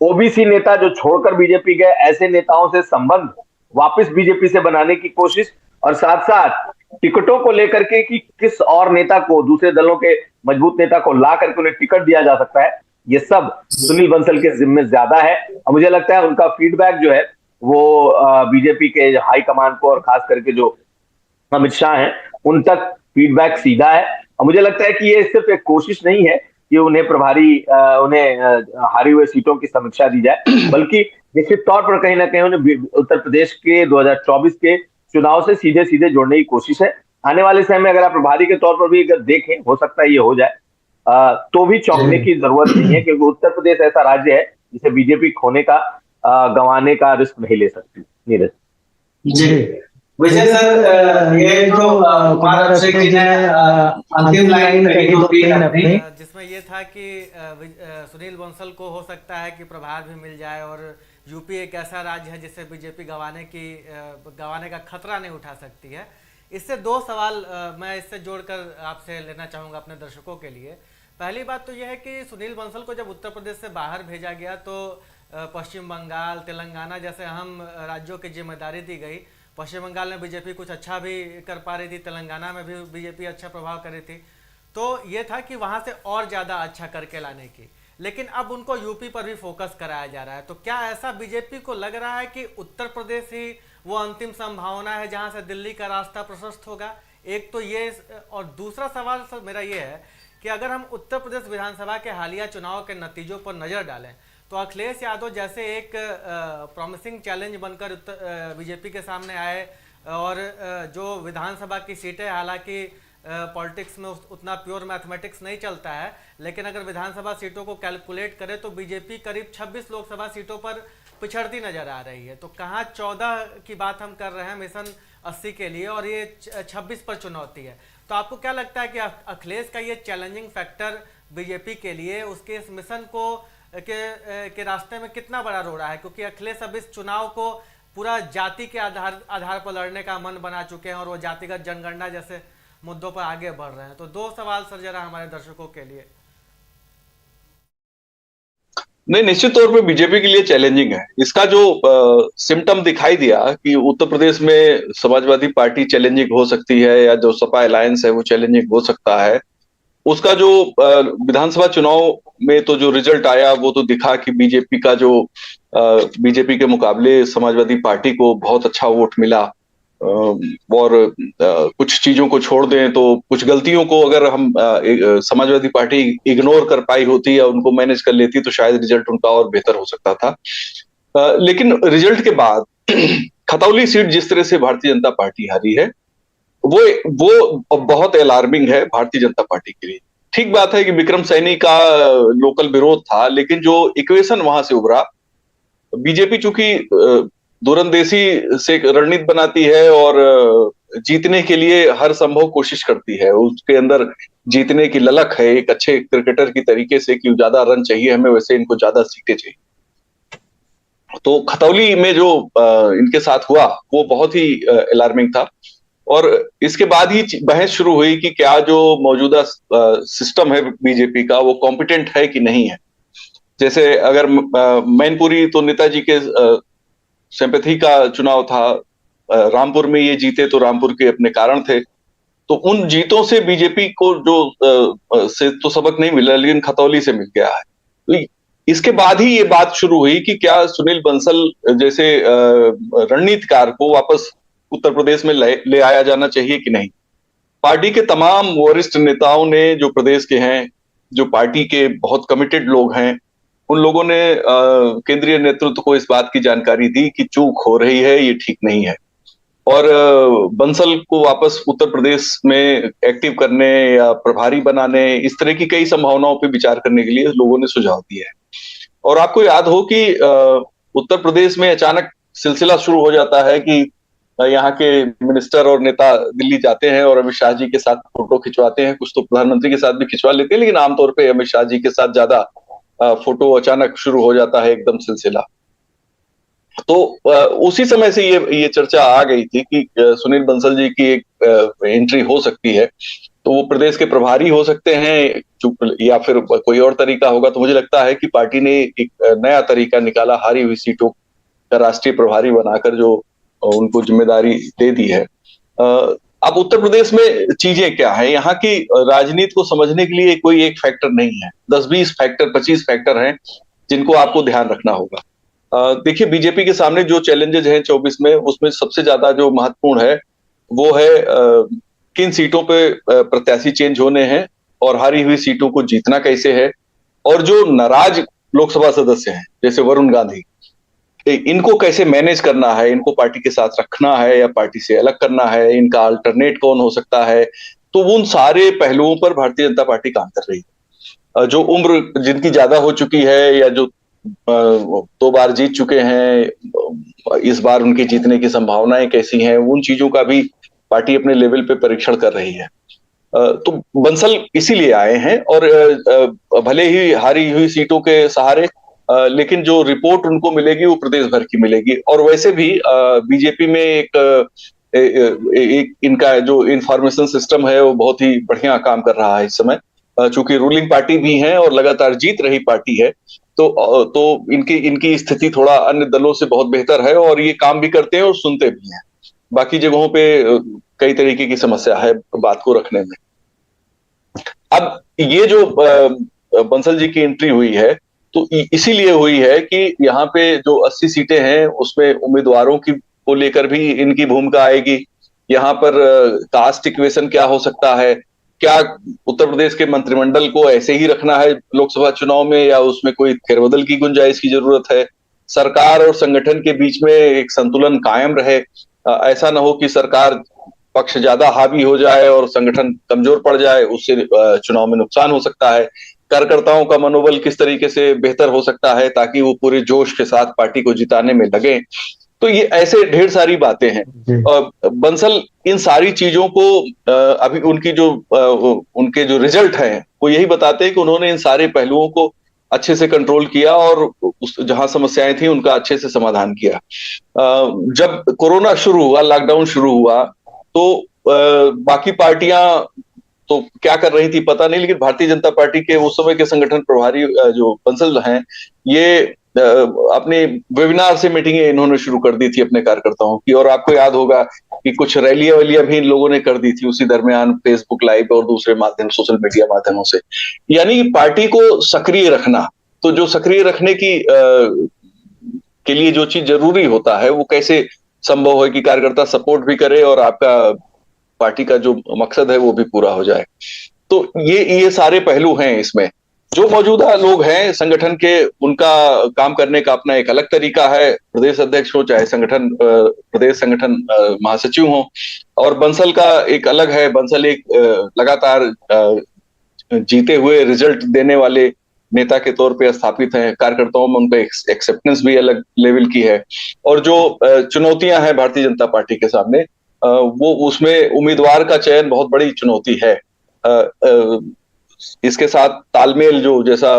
ओबीसी नेता जो छोड़कर बीजेपी गए, ऐसे नेताओं से संबंध वापस बीजेपी से बनाने की कोशिश, और साथ साथ टिकटों को लेकर के कि किस और नेता को, दूसरे दलों के मजबूत नेता को ला करके उन्हें टिकट दिया जा सकता है, ये सब सुनील बंसल के जिम्मे ज्यादा है। और मुझे लगता है उनका फीडबैक जो है वो बीजेपी के हाई कमान को, और खास करके जो अमित शाह हैं, उन तक फीडबैक सीधा है। और मुझे लगता है कि ये सिर्फ एक कोशिश नहीं है कि उन्हें प्रभारी उन्हें हारी हुए सीटों की समीक्षा दी जाए, बल्कि निश्चित तौर पर कहीं ना कहीं उन्हें उत्तर प्रदेश के 2024 के चुनाव से सीधे सीधे जोड़ने की कोशिश है। आने वाले समय में अगर आप प्रभारी के तौर पर भी अगर देखें, हो सकता है ये हो जाए, तो भी चौंकने की जरूरत नहीं है, क्योंकि उत्तर प्रदेश ऐसा राज्य है जिसे बीजेपी खोने का, गंवाने का रिस्क नहीं ले सकती। नीरज जी, वैसे सर ये जो कुमार अभिषेक जी ने अंतिम लाइन कही दो तीन अपनी, जिसमें ये था कि सुनील बंसल को हो सकता है कि प्रभार भी मिल जाए और यूपी एक ऐसा राज्य है जिससे बीजेपी गंवाने का खतरा नहीं उठा सकती है। इससे दो सवाल मैं इससे जोड़कर आपसे लेना चाहूँगा अपने दर्शकों के लिए। पहली बात तो यह है कि सुनील बंसल को जब उत्तर प्रदेश से बाहर भेजा गया तो पश्चिम बंगाल, तेलंगाना जैसे अहम राज्यों की जिम्मेदारी दी गई। पश्चिम बंगाल में बीजेपी कुछ अच्छा भी कर पा रही थी, तेलंगाना में भी बीजेपी अच्छा प्रभाव कर रही थी, तो ये था कि वहाँ से और ज़्यादा अच्छा करके लाने की। लेकिन अब उनको यूपी पर भी फोकस कराया जा रहा है, तो क्या ऐसा बीजेपी को लग रहा है कि उत्तर प्रदेश ही वो अंतिम संभावना है जहाँ से दिल्ली का रास्ता प्रशस्त होगा? एक तो ये, और दूसरा सवाल सर मेरा ये है कि अगर हम उत्तर प्रदेश विधानसभा के हालिया चुनाव के नतीजों पर नज़र डालें तो अखिलेश यादव जैसे एक प्रॉमिसिंग चैलेंज बनकर बीजेपी के सामने आए, और जो विधानसभा की सीटें, हालांकि पॉलिटिक्स में उतना प्योर मैथमेटिक्स नहीं चलता है, लेकिन अगर विधानसभा सीटों को कैलकुलेट करें तो बीजेपी करीब 26 लोकसभा सीटों पर पिछड़ती नजर आ रही है। तो कहाँ 14 की बात हम कर रहे हैं मिशन 80 के लिए और ये 26 पर चुनौती है। तो आपको क्या लगता है कि अखिलेश का ये चैलेंजिंग फैक्टर बीजेपी के लिए उसके इस मिशन को के रास्ते में कितना बड़ा रो रहा है? क्योंकि अखिलेश अब इस चुनाव को पूरा जाति के आधार पर लड़ने का मन बना चुके हैं और वो जातिगत जनगणना जैसे मुद्दों पर आगे बढ़ रहे हैं। तो दो सवाल सर जरा हमारे दर्शकों के लिए। नहीं, निश्चित तौर पे बीजेपी के लिए चैलेंजिंग है। इसका जो सिम्टम दिखाई दिया कि उत्तर प्रदेश में समाजवादी पार्टी चैलेंजिंग हो सकती है या जो सपा अलायंस है वो चैलेंजिंग हो सकता है, उसका जो विधानसभा चुनाव में तो जो रिजल्ट आया वो तो दिखा कि बीजेपी के मुकाबले समाजवादी पार्टी को बहुत अच्छा वोट मिला। और कुछ चीजों को छोड़ दें तो कुछ गलतियों को अगर हम समाजवादी पार्टी इग्नोर कर पाई होती या उनको मैनेज कर लेती तो शायद रिजल्ट उनका और बेहतर हो सकता था। लेकिन रिजल्ट के बाद खतौली सीट जिस तरह से भारतीय जनता पार्टी हारी है वो बहुत अलार्मिंग है भारतीय जनता पार्टी के लिए। ठीक बात है कि विक्रम सैनी का लोकल विरोध था, लेकिन जो इक्वेशन वहां से उभरा, बीजेपी चूंकि दूरंदेशी से रणनीति बनाती है और जीतने के लिए हर संभव कोशिश करती है, उसके अंदर जीतने की ललक है एक अच्छे क्रिकेटर की तरीके से कि ज्यादा रन चाहिए हमें, वैसे इनको ज्यादा सीटें चाहिए। तो खतौली में जो इनके साथ हुआ वो बहुत ही अलार्मिंग था। और इसके बाद ही बहस शुरू हुई कि क्या जो मौजूदा सिस्टम है बीजेपी का वो कॉम्पिटेंट है कि नहीं है। जैसे अगर मैनपुरी तो नेताजी के सिंपैथी का चुनाव था, रामपुर में ये जीते तो रामपुर के अपने कारण थे, तो उन जीतों से बीजेपी को जो से तो सबक नहीं मिला, लेकिन खतौली से मिल गया है। तो इसके बाद ही ये बात शुरू हुई कि क्या सुनील बंसल जैसे रणनीतिकार को वापस उत्तर प्रदेश में ले आया जाना चाहिए कि नहीं। पार्टी के तमाम वरिष्ठ नेताओं ने जो प्रदेश के हैं, जो पार्टी के बहुत कमिटेड लोग हैं, उन लोगों ने केंद्रीय नेतृत्व को इस बात की जानकारी दी कि चूक हो रही है, ये ठीक नहीं है, और बंसल को वापस उत्तर प्रदेश में एक्टिव करने या प्रभारी बनाने, इस तरह की कई संभावनाओं पर विचार करने के लिए लोगों ने सुझाव दिया है। और आपको याद हो कि उत्तर प्रदेश में अचानक सिलसिला शुरू हो जाता है कि यहाँ के मिनिस्टर और नेता दिल्ली जाते हैं और अमित शाह जी के साथ फोटो खिंचवाते हैं। कुछ तो प्रधानमंत्री के साथ भी खिंचवा लेते हैं, लेकिन आमतौर पे अमित शाह जी के साथ ज्यादा फोटो अचानक शुरू हो जाता है, एकदम सिलसिला। तो उसी समय से ये चर्चा आ गई थी कि सुनील बंसल जी की एक एंट्री हो सकती है, तो वो प्रदेश के प्रभारी हो सकते हैं या फिर कोई और तरीका होगा। तो मुझे लगता है कि पार्टी ने एक नया तरीका निकाला, हारी हुई सीटों का राष्ट्रीय प्रभारी बनाकर जो उनको जिम्मेदारी दे दी है। अब उत्तर प्रदेश में चीजें क्या है, यहाँ की राजनीति को समझने के लिए कोई एक फैक्टर नहीं है, 10-20 फैक्टर 25 फैक्टर हैं जिनको आपको ध्यान रखना होगा। देखिए, बीजेपी के सामने जो चैलेंजेस हैं 24 में, उसमें सबसे ज्यादा जो महत्वपूर्ण है वो है किन सीटों पे प्रत्याशी चेंज होने हैं और हारी हुई सीटों को जीतना कैसे है, और जो नाराज लोकसभा सदस्य हैं जैसे वरुण गांधी, इनको कैसे मैनेज करना है, इनको पार्टी के साथ रखना है या पार्टी से अलग करना है, इनका अल्टरनेट कौन हो सकता है। तो उन सारे पहलुओं पर भारतीय जनता पार्टी काम कर रही है। जो उम्र जिनकी ज्यादा हो चुकी है या जो 2 बार जीत चुके हैं, इस बार उनके जीतने की संभावनाएं कैसी हैं, उन चीजों का भी पार्टी अपने लेवल पे परीक्षण कर रही है। तो बंसल इसीलिए आए हैं और भले ही हारी हुई सीटों के सहारे, लेकिन जो रिपोर्ट उनको मिलेगी वो प्रदेश भर की मिलेगी। और वैसे भी बीजेपी में एक इनका जो इंफॉर्मेशन सिस्टम है वो बहुत ही बढ़िया काम कर रहा है इस समय, चूंकि रूलिंग पार्टी भी है और लगातार जीत रही पार्टी है, तो इनकी स्थिति थोड़ा अन्य दलों से बहुत बेहतर है और ये काम भी करते हैं और सुनते भी हैं। बाकी जगहों पे कई तरीके की समस्या है बात को रखने में। अब ये जो बंसल जी की एंट्री हुई है तो इसीलिए हुई है कि यहाँ पे जो 80 सीटें हैं उसमें उम्मीदवारों की को लेकर भी इनकी भूमिका आएगी। यहाँ पर कास्ट इक्वेशन क्या हो सकता है, क्या उत्तर प्रदेश के मंत्रिमंडल को ऐसे ही रखना है लोकसभा चुनाव में या उसमें कोई फेरबदल की गुंजाइश की जरूरत है, सरकार और संगठन के बीच में एक संतुलन कायम रहे, ऐसा ना हो कि सरकार पक्ष ज्यादा हावी हो जाए और संगठन कमजोर पड़ जाए, उससे चुनाव में नुकसान हो सकता है। कार्यकर्ताओं का मनोबल किस तरीके से बेहतर हो सकता है ताकि वो पूरे जोश के साथ पार्टी को जिताने में लगे। तो ये ऐसे ढेर सारी बातें हैं। बंसल इन सारी चीजों को अभी उनके जो रिजल्ट हैं वो यही बताते हैं कि उन्होंने इन सारे पहलुओं को अच्छे से कंट्रोल किया और जहां समस्याएं थी उनका अच्छे से समाधान किया। जब कोरोना शुरू हुआ, लॉकडाउन शुरू हुआ, तो बाकी पार्टियां तो क्या कर रही थी पता नहीं, लेकिन भारतीय जनता पार्टी के उस समय के संगठन प्रभारी जो बंसल हैं, ये अपने वेबिनार से मीटिंगें इन्होंने शुरू कर दी थी अपने कार्यकर्ताओं की। और आपको याद होगा कि कुछ रैलियां वैलियां भी इन लोगों ने कर दी थी उसी दरमियान, फेसबुक लाइव और दूसरे माध्यम, सोशल मीडिया माध्यमों से। यानी पार्टी को सक्रिय रखना, तो जो सक्रिय रखने के लिए जो चीज जरूरी होता है वो कैसे संभव है कि कार्यकर्ता सपोर्ट भी करे और आपका पार्टी का जो मकसद है वो भी पूरा हो जाए। तो ये सारे पहलू हैं इसमें। जो मौजूदा लोग हैं संगठन के, उनका काम करने का अपना एक अलग तरीका है, प्रदेश अध्यक्ष हो चाहे प्रदेश संगठन महासचिव हो, और बंसल का एक अलग है। बंसल एक लगातार जीते हुए रिजल्ट देने वाले नेता के तौर पे स्थापित हैं। कार्यकर्ताओं में उनका एक्सेप्टेंस भी अलग लेवल की है। और जो चुनौतियां हैं भारतीय जनता पार्टी के सामने, वो उसमें उम्मीदवार का चयन बहुत बड़ी चुनौती है। इसके साथ तालमेल, जो जैसा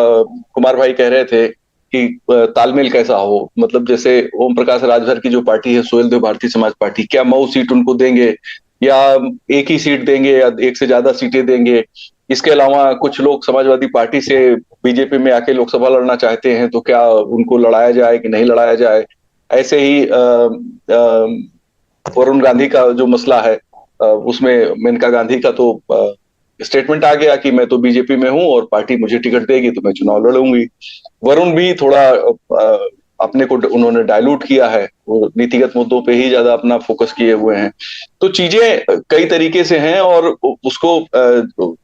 कुमार भाई कह रहे थे कि तालमेल कैसा हो, मतलब जैसे ओम प्रकाश राजभर की जो पार्टी है सुहेलदेव भारतीय समाज पार्टी, क्या मऊ सीट उनको देंगे या एक ही सीट देंगे या एक से ज्यादा सीटें देंगे। इसके अलावा कुछ लोग समाजवादी पार्टी से बीजेपी में आके लोकसभा लड़ना चाहते हैं, तो क्या उनको लड़ाया जाए कि नहीं लड़ाया जाए। ऐसे ही वरुण गांधी का जो मसला है, उसमें मेनका गांधी का तो स्टेटमेंट आ गया कि मैं तो बीजेपी में हूं और पार्टी मुझे टिकट देगी तो मैं चुनाव लड़ूंगी। वरुण भी थोड़ा अपने को उन्होंने डायलूट किया है, वो नीतिगत मुद्दों पे ही ज्यादा अपना फोकस किए हुए हैं। तो चीजें कई तरीके से हैं और उसको,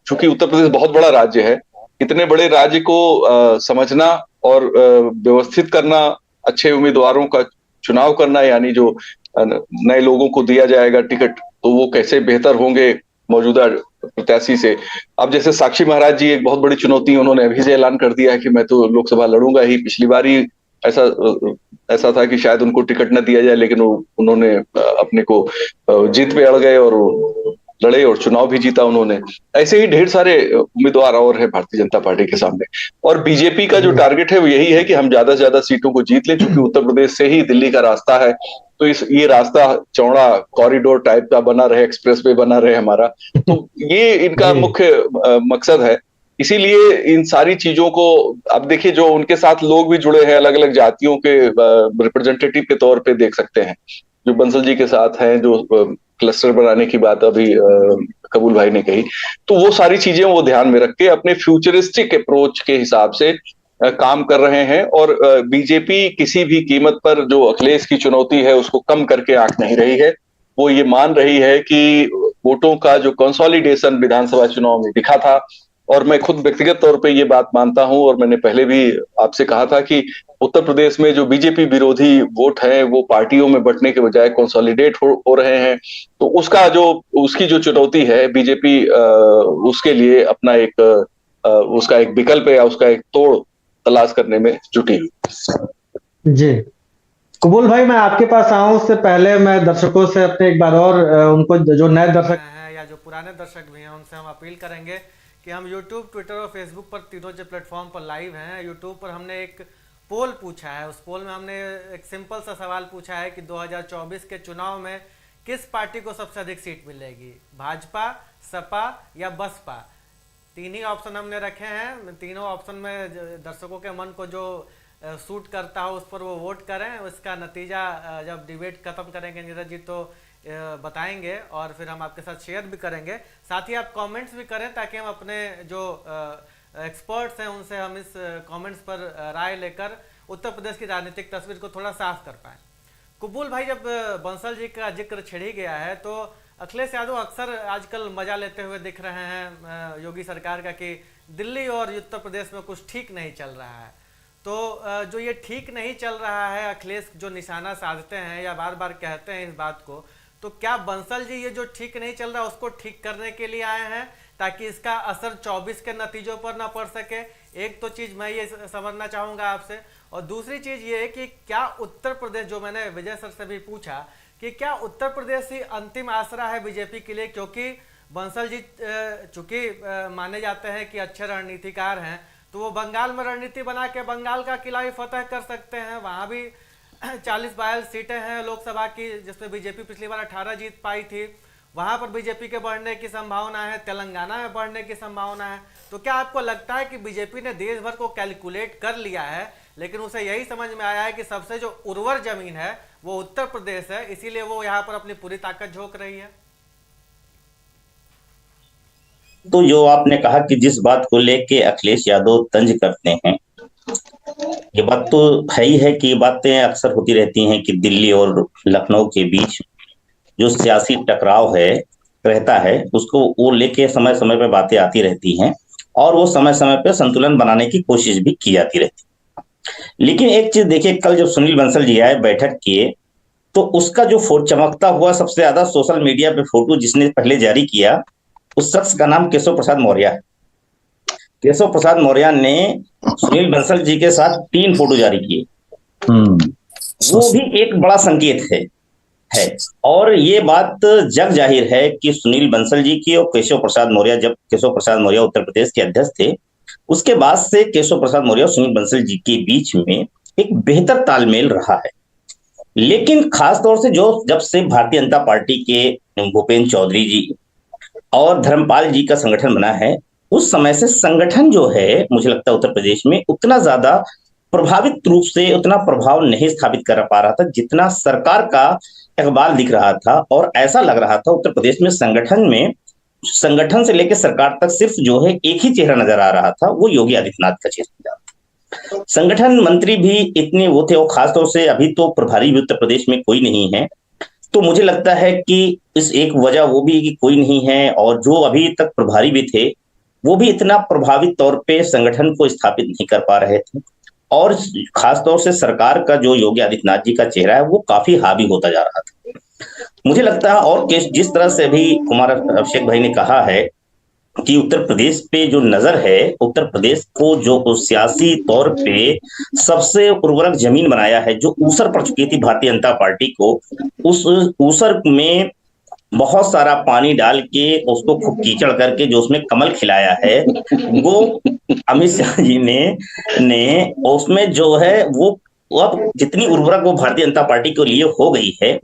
चूंकि उत्तर प्रदेश बहुत बड़ा राज्य है, इतने बड़े राज्य को समझना और व्यवस्थित करना, अच्छे उम्मीदवारों का चुनाव करना, यानी जो नए लोगों को दिया जाएगा टिकट तो वो कैसे बेहतर होंगे मौजूदा प्रत्याशी से। अब जैसे साक्षी महाराज जी, एक बहुत बड़ी चुनौती, उन्होंने अभी से ऐलान कर दिया है कि मैं तो लोकसभा लड़ूंगा ही। पिछली बार ही ऐसा था कि शायद उनको टिकट न दिया जाए, लेकिन उन्होंने अपने को जीत पे अड़ गए और लड़े और चुनाव भी जीता उन्होंने। ऐसे ही ढेर सारे उम्मीदवार और है भारतीय जनता पार्टी के सामने। और बीजेपी का जो टारगेट है वो यही है कि हम ज्यादा से ज्यादा सीटों को जीत लें, क्योंकि उत्तर प्रदेश से ही दिल्ली का रास्ता है। तो ये रास्ता चौड़ा कॉरिडोर टाइप का बना रहे, एक्सप्रेस वे बना रहे हमारा, तो ये इनका मुख्य मकसद है। इसीलिए इन सारी चीजों को, अब देखिए जो उनके साथ लोग भी जुड़े हैं अलग अलग जातियों के रिप्रेजेंटेटिव के तौर पे देख सकते हैं, जो बंसल जी के साथ हैं, जो क्लस्टर बनाने की बात अभी कबूल भाई ने कही, तो वो सारी चीजें वो ध्यान में रख के अपने फ्यूचरिस्टिक अप्रोच के हिसाब से काम कर रहे हैं। और बीजेपी किसी भी कीमत पर जो अखिलेश की चुनौती है उसको कम करके आंक नहीं रही है। वो ये मान रही है कि वोटों का जो कंसोलिडेशन विधानसभा चुनाव में दिखा था, और मैं खुद व्यक्तिगत तौर पे ये बात मानता हूं, और मैंने पहले भी आपसे कहा था कि उत्तर प्रदेश में जो बीजेपी विरोधी वोट है वो पार्टियों में बंटने के बजाय कंसोलिडेट हो रहे हैं। तो उसकी जो चुनौती है बीजेपी उसके लिए अपना उसका एक विकल्प या उसका एक तोड़ तलाश करने में जुटी हुई। जी कबूल भाई, मैं आपके पास आऊं उससे पहले मैं दर्शकों से अपने एक बार और उनको जो नए दर्शक हैं या जो पुराने दर्शक भी हैं उनसे हम अपील करेंगे कि हम YouTube, ट्विटर और फेसबुक पर तीनों जो प्लेटफॉर्म पर लाइव हैं। YouTube पर हमने एक पोल पूछा है, उस पोल में हमने एक सिंपल सा सवाल पूछा है कि 2024 के चुनाव में किस पार्टी को सबसे अधिक सीट मिलेगी, भाजपा, सपा या बसपा। तीन ही ऑप्शन हमने रखे हैं। तीनों ऑप्शन में दर्शकों के मन को जो सूट करता हो उस पर वो वोट करें। उसका नतीजा जब डिबेट खत्म करेंगे नीरज जी तो बताएंगे और फिर हम आपके साथ शेयर भी करेंगे। साथ ही आप कमेंट्स भी करें ताकि हम अपने जो एक्सपर्ट्स हैं उनसे हम इस कमेंट्स पर राय लेकर उत्तर प्रदेश की राजनीतिक तस्वीर को थोड़ा साफ कर पाएँ। कबूल भाई, जब बंसल जी का जिक्र छिड़ ही गया है तो अखिलेश यादव अक्सर आजकल मजा लेते हुए दिख रहे हैं योगी सरकार का कि दिल्ली और उत्तर प्रदेश में कुछ ठीक नहीं चल रहा है। तो जो ये ठीक नहीं चल रहा है, अखिलेश जो निशाना साधते हैं या बार बार कहते हैं इस बात को, तो क्या बंसल जी ये जो ठीक नहीं चल रहा है उसको ठीक करने के लिए आए हैं ताकि इसका असर 24 के नतीजों पर ना पड़ सके? एक तो चीज़ मैं ये समझना चाहूँगा आपसे, और दूसरी चीज़ ये है कि क्या उत्तर प्रदेश, जो मैंने विजय सर से भी पूछा कि क्या उत्तर प्रदेश ही अंतिम आसरा है बीजेपी के लिए, क्योंकि बंसल जी चूँकि माने जाते हैं कि अच्छे रणनीतिकार हैं, तो वो बंगाल में रणनीति बना के बंगाल का किला ही फतह कर सकते हैं। वहाँ भी 40-42 सीटें हैं लोकसभा की, जिसमें बीजेपी पिछली बार 18 जीत पाई थी। वहाँ पर बीजेपी के बढ़ने की संभावना है, तेलंगाना में बढ़ने की संभावना है। तो क्या आपको लगता है कि बीजेपी ने देश भर को कैलकुलेट कर लिया है, लेकिन उसे यही समझ में आया है कि सबसे जो उर्वर जमीन है वो उत्तर प्रदेश है, इसीलिए वो यहाँ पर अपनी पूरी ताकत झोंक रही है? तो जो आपने कहा कि जिस बात को लेके अखिलेश यादव तंज करते हैं, ये बात तो है ही है कि ये बातें अक्सर होती रहती हैं कि दिल्ली और लखनऊ के बीच जो सियासी टकराव है रहता है उसको वो लेके समय समय पे बातें आती रहती हैं और वो समय समय पे संतुलन बनाने की कोशिश भी की जाती रहती है। लेकिन एक चीज देखिए, कल जब सुनील बंसल जी आए बैठक किए तो उसका जो चमकता हुआ सबसे ज्यादा सोशल मीडिया पे फोटो जिसने पहले जारी किया, उस शख्स का नाम केशव प्रसाद मौर्य है। केशव प्रसाद मौर्य ने सुनील बंसल जी के साथ 3 फोटो जारी किए। वो भी एक बड़ा संकेत है और ये बात जग जाहिर है कि सुनील बंसल जी की और केशव प्रसाद मौर्य, जब केशव प्रसाद मौर्य उत्तर प्रदेश के अध्यक्ष थे उसके बाद से केशव प्रसाद मौर्य और सुनील बंसल जी के बीच में एक बेहतर तालमेल रहा है। लेकिन खासतौर से जब से भारतीय जनता पार्टी के भूपेंद्र चौधरी जी और धर्मपाल जी का संगठन बना है, उस समय से संगठन जो है मुझे लगता है उत्तर प्रदेश में उतना ज्यादा प्रभावित रूप से उतना प्रभाव नहीं स्थापित कर पा रहा था जितना सरकार का इकबाल दिख रहा था। और ऐसा लग रहा था उत्तर प्रदेश में संगठन से लेकर सरकार तक सिर्फ जो है एक ही चेहरा नजर आ रहा था, वो योगी आदित्यनाथ का चेहरा था। संगठन मंत्री भी इतने वो थे, और खासतौर से अभी तो प्रभारी भी उत्तर प्रदेश में कोई नहीं है। तो मुझे लगता है कि इस एक वजह वो भी कि कोई नहीं है, और जो अभी तक प्रभारी भी थे वो भी इतना प्रभावित तौर पे संगठन को स्थापित नहीं कर पा रहे थे। और खासतौर से सरकार का जो योगी आदित्यनाथ जी का चेहरा है वो काफी हावी होता जा रहा था मुझे लगता है। और जिस तरह से अभी कुमार अभिषेक भाई ने कहा है कि उत्तर प्रदेश पे जो नजर है, उत्तर प्रदेश को जो सियासी तौर पे सबसे उर्वरक जमीन बनाया है, जो ऊसर पड़ चुकी थी भारतीय जनता पार्टी को, उस ऊसर में बहुत सारा पानी डाल के उसको खूब कीचड़ करके जो उसमें कमल खिलाया है, वो अमित शाह जी ने उसमें जो है वो अब जितनी उर्वरक वो भारतीय जनता पार्टी के लिए हो गई है,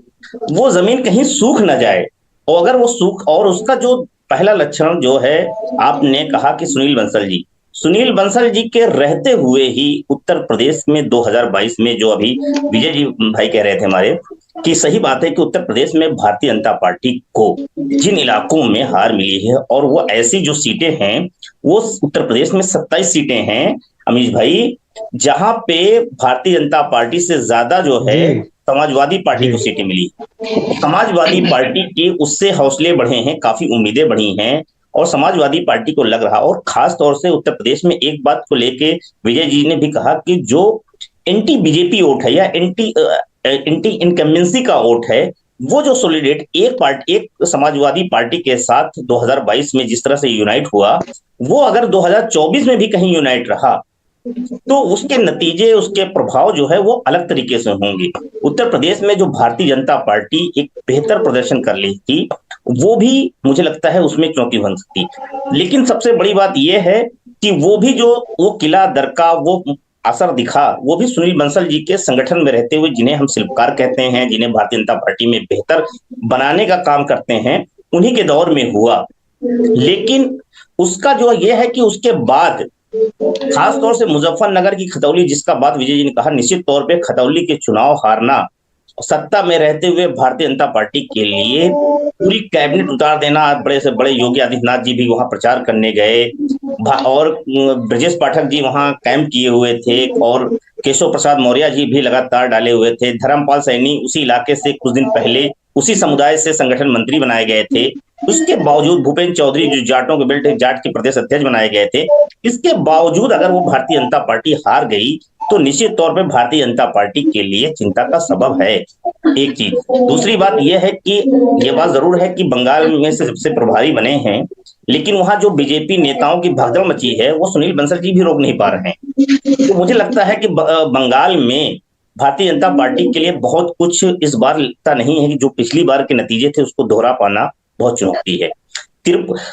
वो जमीन कहीं सूख न जाए। और अगर वो सूख, और उसका जो पहला लक्षण जो है, आपने कहा कि सुनील बंसल जी के रहते हुए ही उत्तर प्रदेश में 2022 में जो अभी विजय जी भाई कह रहे थे हमारे कि सही बात है कि उत्तर प्रदेश में भारतीय जनता पार्टी को जिन इलाकों में हार मिली है, और वो ऐसी जो सीटें हैं, वो उत्तर प्रदेश में 27 सीटें हैं अमीश भाई, जहां पे भारतीय जनता पार्टी से ज्यादा जो है समाजवादी पार्टी को सीटें मिली। समाजवादी पार्टी के उससे हौसले बढ़े हैं, काफी उम्मीदें बढ़ी हैं, और समाजवादी पार्टी को लग रहा, और खास तौर से उत्तर प्रदेश में एक बात को लेके विजय जी ने भी कहा कि जो एंटी बीजेपी वोट है या एंटी इनकम्बेंसी का वोट है, वो जो सोलिडेट एक समाजवादी पार्टी के साथ 2022 में जिस तरह से यूनाइट हुआ, वो अगर 2024 में भी कहीं यूनाइट रहा तो उसके नतीजे, उसके प्रभाव जो है वो अलग तरीके से होंगे। उत्तर प्रदेश में जो भारतीय जनता पार्टी एक बेहतर प्रदर्शन कर ली थी, वो भी मुझे लगता है उसमें चौंकी बन सकती। लेकिन सबसे बड़ी बात यह है कि वो भी जो वो किला दर का वो असर दिखा, वो भी सुनील बंसल जी के संगठन में रहते हुए, जिन्हें हम शिल्पकार कहते हैं, जिन्हें भारतीय जनता पार्टी में बेहतर बनाने का काम करते हैं, उन्हीं के दौर में हुआ। लेकिन उसका जो यह है कि उसके बाद खास तौर से मुजफ्फरनगर की खतौली, जिसका बात विजय जी ने कहा, निश्चित तौर पे खतौली के चुनाव हारना, सत्ता में रहते हुए भारतीय जनता पार्टी के लिए पूरी कैबिनेट उतार देना, बड़े से बड़े योगी आदित्यनाथ जी भी वहां प्रचार करने गए, और ब्रजेश पाठक जी वहां कैंप किए हुए थे, और केशव प्रसाद मौर्य जी भी लगातार डाले हुए थे, धर्मपाल सैनी उसी इलाके से कुछ दिन पहले उसी समुदाय से संगठन मंत्री बनाए गए थे। उसके बावजूद भूपेंद्र चौधरी जो जाटों के बेल्ट जाट के प्रदेश अध्यक्ष बनाए गए थे, इसके बावजूद अगर वो भारतीय जनता पार्टी हार गई तो निश्चित तौर पे भारतीय जनता पार्टी के लिए चिंता का सबब है, एक चीज। दूसरी बात यह है कि ये बात जरूर है कि बंगाल में से सबसे प्रभारी बने हैं, लेकिन वहां जो बीजेपी नेताओं की भगदड़ मची है वो सुनील बंसल जी भी रोक नहीं पा रहे हैं। तो मुझे लगता है कि बंगाल में भारतीय जनता पार्टी के लिए बहुत कुछ इस बार लगता नहीं है कि जो पिछली बार के नतीजे थे उसको दोहरा पाना बहुत चुनौती है।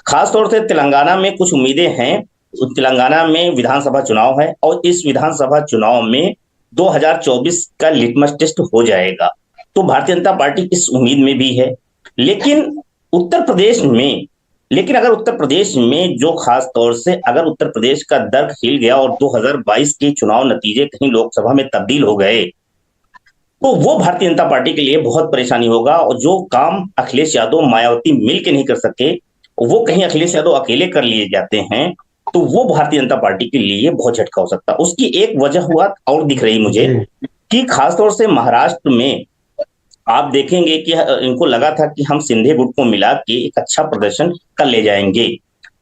खास तौर से तेलंगाना में कुछ उम्मीदें हैं। तेलंगाना में विधानसभा चुनाव है और इस विधानसभा चुनाव में 2024 का लिटमस टेस्ट हो जाएगा, तो भारतीय जनता पार्टी इस उम्मीद में भी है। लेकिन अगर उत्तर प्रदेश में जो खास तौर से अगर उत्तर प्रदेश का दर्द हिल गया और 2022 के चुनाव नतीजे कहीं लोकसभा में तब्दील हो गए, तो वो भारतीय जनता पार्टी के लिए बहुत परेशानी होगा। और जो काम अखिलेश यादव मायावती मिल के नहीं कर सके, वो कहीं अखिलेश यादव अकेले कर लिए जाते हैं, तो वो भारतीय जनता पार्टी के लिए बहुत झटका हो सकता है। उसकी एक वजह हुआ और दिख रही मुझे कि खासतौर से महाराष्ट्र में आप देखेंगे कि इनको लगा था कि हम सिंधे गुट को मिला के एक अच्छा प्रदर्शन कर ले जाएंगे,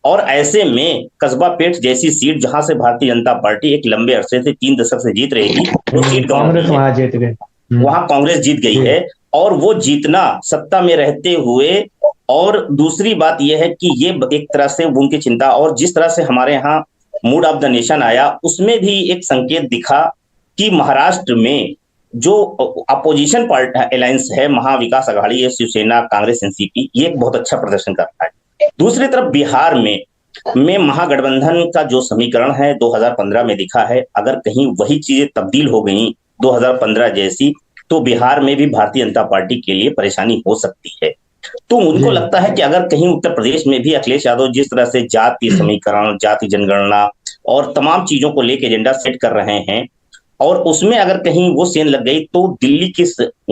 और ऐसे में कस्बा पेठ जैसी सीट जहां से भारतीय जनता पार्टी एक लंबे अरसे से 3 दशक से जीत रही थी, वो सीट कांग्रेस वहां जीत गई, वहां कांग्रेस जीत गई है, और वो जीतना सत्ता में रहते हुए। और दूसरी बात यह है कि ये एक तरह से उनकी चिंता, और जिस तरह से हमारे यहाँ मूड ऑफ द नेशन आया, उसमें भी एक संकेत दिखा कि महाराष्ट्र में जो अपोजिशन पार्टी अलायंस है, महाविकास अघाड़ी है, शिवसेना, कांग्रेस, एनसीपी, ये एक बहुत अच्छा प्रदर्शन कर रहा है। दूसरी तरफ बिहार में महागठबंधन का जो समीकरण है 2015 में दिखा है, अगर कहीं वही चीजें तब्दील हो गई 2015 जैसी, तो बिहार में भी भारतीय जनता पार्टी के लिए परेशानी हो सकती है। तो उनको लगता है कि अगर कहीं उत्तर प्रदेश में भी अखिलेश यादव जिस तरह से जाति समीकरण, जाति जनगणना और तमाम चीजों को लेकर एजेंडा सेट कर रहे हैं, और उसमें अगर कहीं वो सेंध लग गई, तो दिल्ली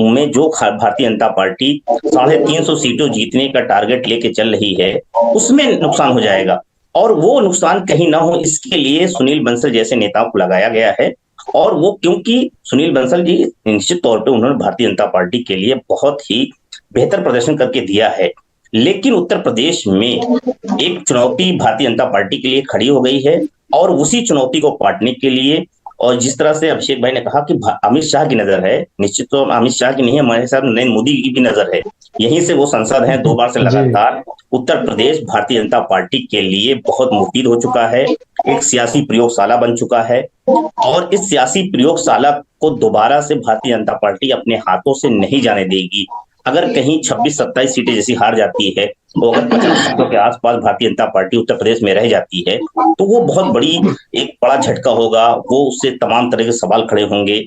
में जो भारतीय जनता पार्टी 350 सीटों जीतने का टारगेट लेके चल रही है, उसमें नुकसान हो जाएगा। और वो नुकसान कहीं ना हो, इसके लिए सुनील बंसल जैसे नेताओं को लगाया गया है। और वो क्योंकि सुनील बंसल जी निश्चित तौर पे उन्होंने भारतीय जनता पार्टी के लिए बहुत ही बेहतर प्रदर्शन करके दिया है, लेकिन उत्तर प्रदेश में एक चुनौती भारतीय जनता पार्टी के लिए खड़ी हो गई है, और उसी चुनौती को पाटने के लिए, और जिस तरह से अभिषेक भाई ने कहा कि अमित शाह की नजर है, निश्चित तो अमित शाह की नहीं है, हमारे साथ नरेंद्र मोदी की भी नजर है, यहीं से वो सांसद हैं 2 बार से लगातार। उत्तर प्रदेश भारतीय जनता पार्टी के लिए बहुत मुफीद हो चुका है, एक सियासी प्रयोगशाला बन चुका है, और इस सियासी प्रयोगशाला को दोबारा से भारतीय जनता पार्टी अपने हाथों से नहीं जाने देगी। अगर कहीं 26-27 सीटें जैसी हार जाती है, तो अगर 50 सीटों के आसपास भारतीय जनता पार्टी उत्तर प्रदेश में रह जाती है, तो वो बहुत एक बड़ा झटका होगा, वो उससे तमाम तरह के सवाल खड़े होंगे।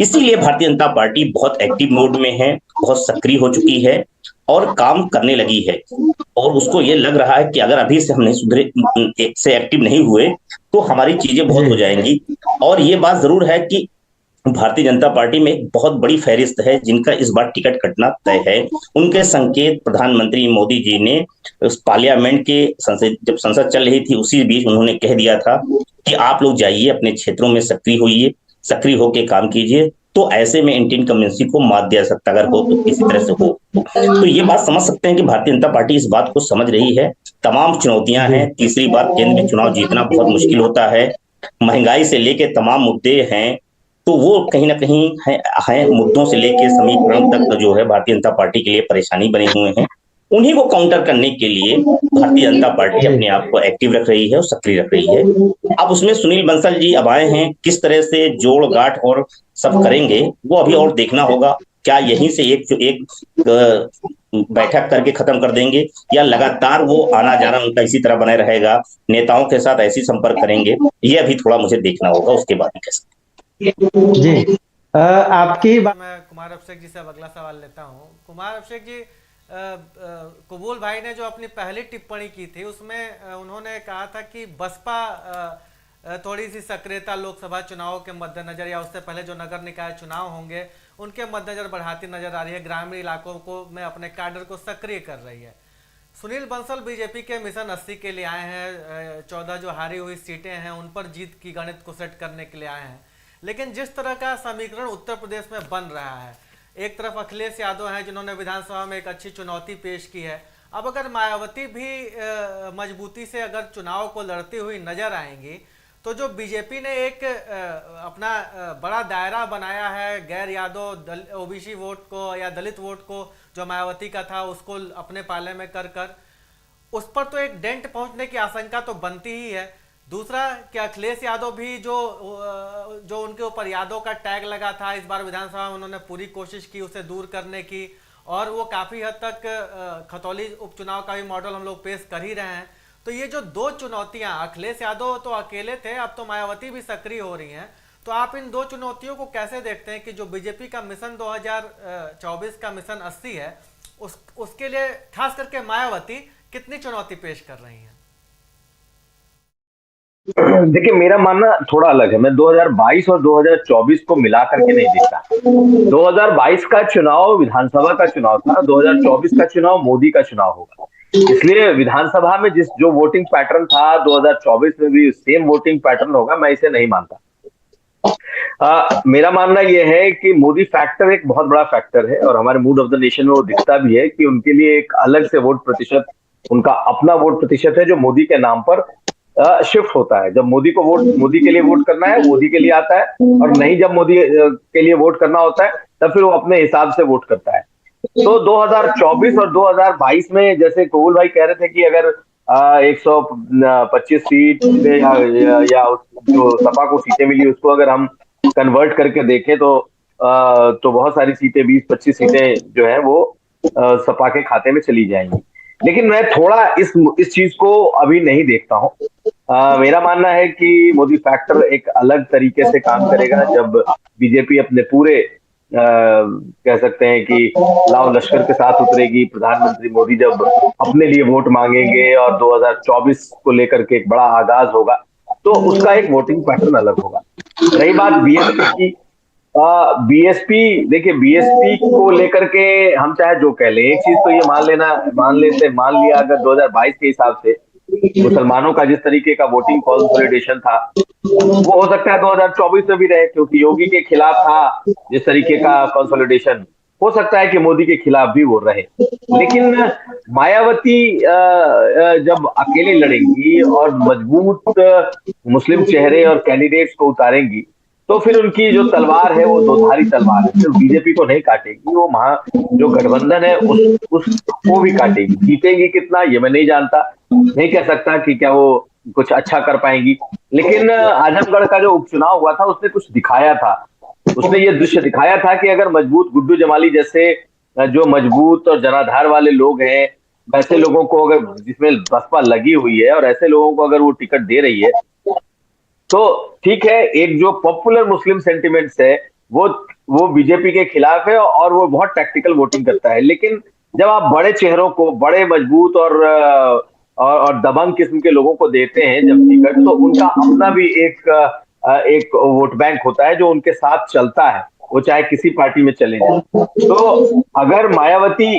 इसीलिए भारतीय जनता पार्टी बहुत एक्टिव मोड में है, बहुत सक्रिय हो चुकी है और काम करने लगी है, और उसको ये लग रहा है कि अगर अभी से हम नहीं सुधरे, एक से एक्टिव नहीं हुए, तो हमारी चीजें बहुत हो जाएंगी। और ये बात जरूर है कि भारतीय जनता पार्टी में एक बहुत बड़ी फहरिस्त है जिनका इस बार टिकट कटना तय है। उनके संकेत प्रधानमंत्री मोदी जी ने उस पार्लियामेंट के जब संसद चल रही थी, उसी बीच उन्होंने कह दिया था कि आप लोग जाइए अपने क्षेत्रों में सक्रिय होइए, सक्रिय होकर काम कीजिए। तो ऐसे में इंडियन कम्युनिटी को मात दिया सकता अगर हो तो किसी तरह से हो। तो ये बात समझ सकते हैं कि भारतीय जनता पार्टी इस बात को समझ रही है। तमाम चुनौतियां हैं। तीसरी बात, केंद्र में चुनाव जीतना बहुत मुश्किल होता है, महंगाई से लेके तमाम मुद्दे हैं, तो वो कहीं ना कहीं है मुद्दों से लेके समीकरण तक जो है भारतीय जनता पार्टी के लिए परेशानी बने हुए हैं। उन्हीं को काउंटर करने के लिए भारतीय जनता पार्टी अपने आप को एक्टिव रख रही है और सक्रिय रख रही है। अब उसमें सुनील बंसल जी अब आए हैं, किस तरह से जोड़ गांठ और सब करेंगे वो अभी और देखना होगा। क्या यहीं से एक बैठक करके खत्म कर देंगे या लगातार वो आना जाना उनका इसी तरह बने रहेगा, नेताओं के साथ ऐसी संपर्क करेंगे, ये अभी थोड़ा मुझे देखना होगा, उसके बाद ही कैसे। जी आपकी मैं कुमार अभिषेक जी से अब अगला सवाल लेता हूँ। कुमार अभिषेक जी, कबूल भाई ने जो अपनी पहली टिप्पणी की थी उसमें उन्होंने कहा था कि बसपा थोड़ी सी सक्रियता लोकसभा चुनाव के मद्देनजर या उससे पहले जो नगर निकाय चुनाव होंगे उनके मद्देनजर बढ़ाती नजर आ रही है, ग्रामीण इलाकों को में अपने कैडर को सक्रिय कर रही है। सुनील बंसल बीजेपी के मिशन 80 के लिए आए हैं, 14 जो हारी हुई सीटें हैं उन पर जीत की गणित को सेट करने के लिए आए हैं। लेकिन जिस तरह का समीकरण उत्तर प्रदेश में बन रहा है, एक तरफ अखिलेश यादव हैं जिन्होंने विधानसभा में एक अच्छी चुनौती पेश की है, अब अगर मायावती भी मजबूती से अगर चुनाव को लड़ती हुई नजर आएंगी तो जो बीजेपी ने एक अपना बड़ा दायरा बनाया है गैर यादव ओबीसी वोट को या दलित वोट को जो मायावती का था उसको अपने पाले में कर उस पर तो एक डेंट पहुंचने की आशंका तो बनती ही है। दूसरा कि अखिलेश यादव भी जो उनके ऊपर यादव का टैग लगा था, इस बार विधानसभा में उन्होंने पूरी कोशिश की उसे दूर करने की, और वो काफी हद तक खतौली उपचुनाव का भी मॉडल हम लोग पेश कर ही रहे हैं। तो ये जो दो चुनौतियां, अखिलेश यादव तो अकेले थे, अब तो मायावती भी सक्रिय हो रही हैं, तो आप इन दो चुनौतियों को कैसे देखते हैं कि जो बीजेपी का मिशन 2024 का मिशन 80 है उसके लिए खास करके मायावती कितनी चुनौती पेश कर रही हैं? देखिए, मेरा मानना थोड़ा अलग है। मैं 2022 और 2024 को मिला करके नहीं देखता। 2022 का चुनाव विधानसभा का चुनाव था, 2024 का चुनाव मोदी का चुनाव होगा। इसलिए विधानसभा में जो वोटिंग पैटर्न था 2024 में भी सेम वोटिंग पैटर्न होगा, मैं इसे नहीं मानता। मेरा मानना यह है कि मोदी फैक्टर एक बहुत बड़ा फैक्टर है और हमारे मूड ऑफ द नेशन में वो दिखता भी है कि उनके लिए एक अलग से वोट प्रतिशत, उनका अपना वोट प्रतिशत है जो मोदी के नाम पर शिफ्ट होता है। जब मोदी के लिए वोट करना है, मोदी के लिए आता है, और नहीं जब मोदी के लिए वोट करना होता है तब फिर वो अपने हिसाब से वोट करता है। तो 2024 और 2022 में जैसे कबूल भाई कह रहे थे कि अगर 125 सीट या जो सपा को सीटें मिली उसको अगर हम कन्वर्ट करके देखें तो बहुत सारी सीटें, 20-25 सीटें जो है वो सपा के खाते में चली जाएंगी। लेकिन मैं थोड़ा इस चीज को अभी नहीं देखता हूँ। मेरा मानना है कि मोदी फैक्टर एक अलग तरीके से काम करेगा जब बीजेपी अपने पूरे कह सकते हैं कि लाव लश्कर के साथ उतरेगी। प्रधानमंत्री मोदी जब अपने लिए वोट मांगेंगे और 2024 को लेकर के एक बड़ा आगाज होगा तो उसका एक वोटिंग पैटर्न अलग होगा। रही बात बीएसपी की, बीएसपी, देखिए बीएसपी को लेकर के हम चाहे जो कह लें, एक चीज तो ये मान लिया अगर 2022 के हिसाब से मुसलमानों का जिस तरीके का वोटिंग कंसोलिडेशन था वो हो सकता है 2024 में भी रहे, क्योंकि योगी के खिलाफ था जिस तरीके का कंसोलिडेशन, हो सकता है कि मोदी के खिलाफ भी वो रहे। लेकिन मायावती जब अकेले लड़ेंगी और मजबूत मुस्लिम चेहरे और कैंडिडेट्स को उतारेंगी तो फिर उनकी जो तलवार है वो दोधारी तलवार है, सिर्फ बीजेपी को नहीं काटेगी, वो जो गठबंधन है उसको भी काटेगी। जीतेंगी कितना ये मैं नहीं जानता, नहीं कह सकता कि क्या वो कुछ अच्छा कर पाएंगी। लेकिन आजमगढ़ का जो उपचुनाव हुआ था उसने कुछ दिखाया था, उसने ये दृश्य दिखाया था कि अगर मजबूत गुड्डू जमाली जैसे जो मजबूत और जनाधार वाले लोग हैं, वैसे लोगों को अगर, जिसमें बसपा लगी हुई है और ऐसे लोगों को अगर वो टिकट दे रही है तो ठीक है। एक जो पॉपुलर मुस्लिम सेंटिमेंट्स है वो बीजेपी के खिलाफ है और वो बहुत टैक्टिकल वोटिंग करता है। लेकिन जब आप बड़े चेहरों को, बड़े मजबूत और दबंग किस्म के लोगों को देते हैं जब टिकट, तो उनका अपना भी एक वोट बैंक होता है जो उनके साथ चलता है, वो चाहे किसी पार्टी में चले जाए। तो अगर मायावती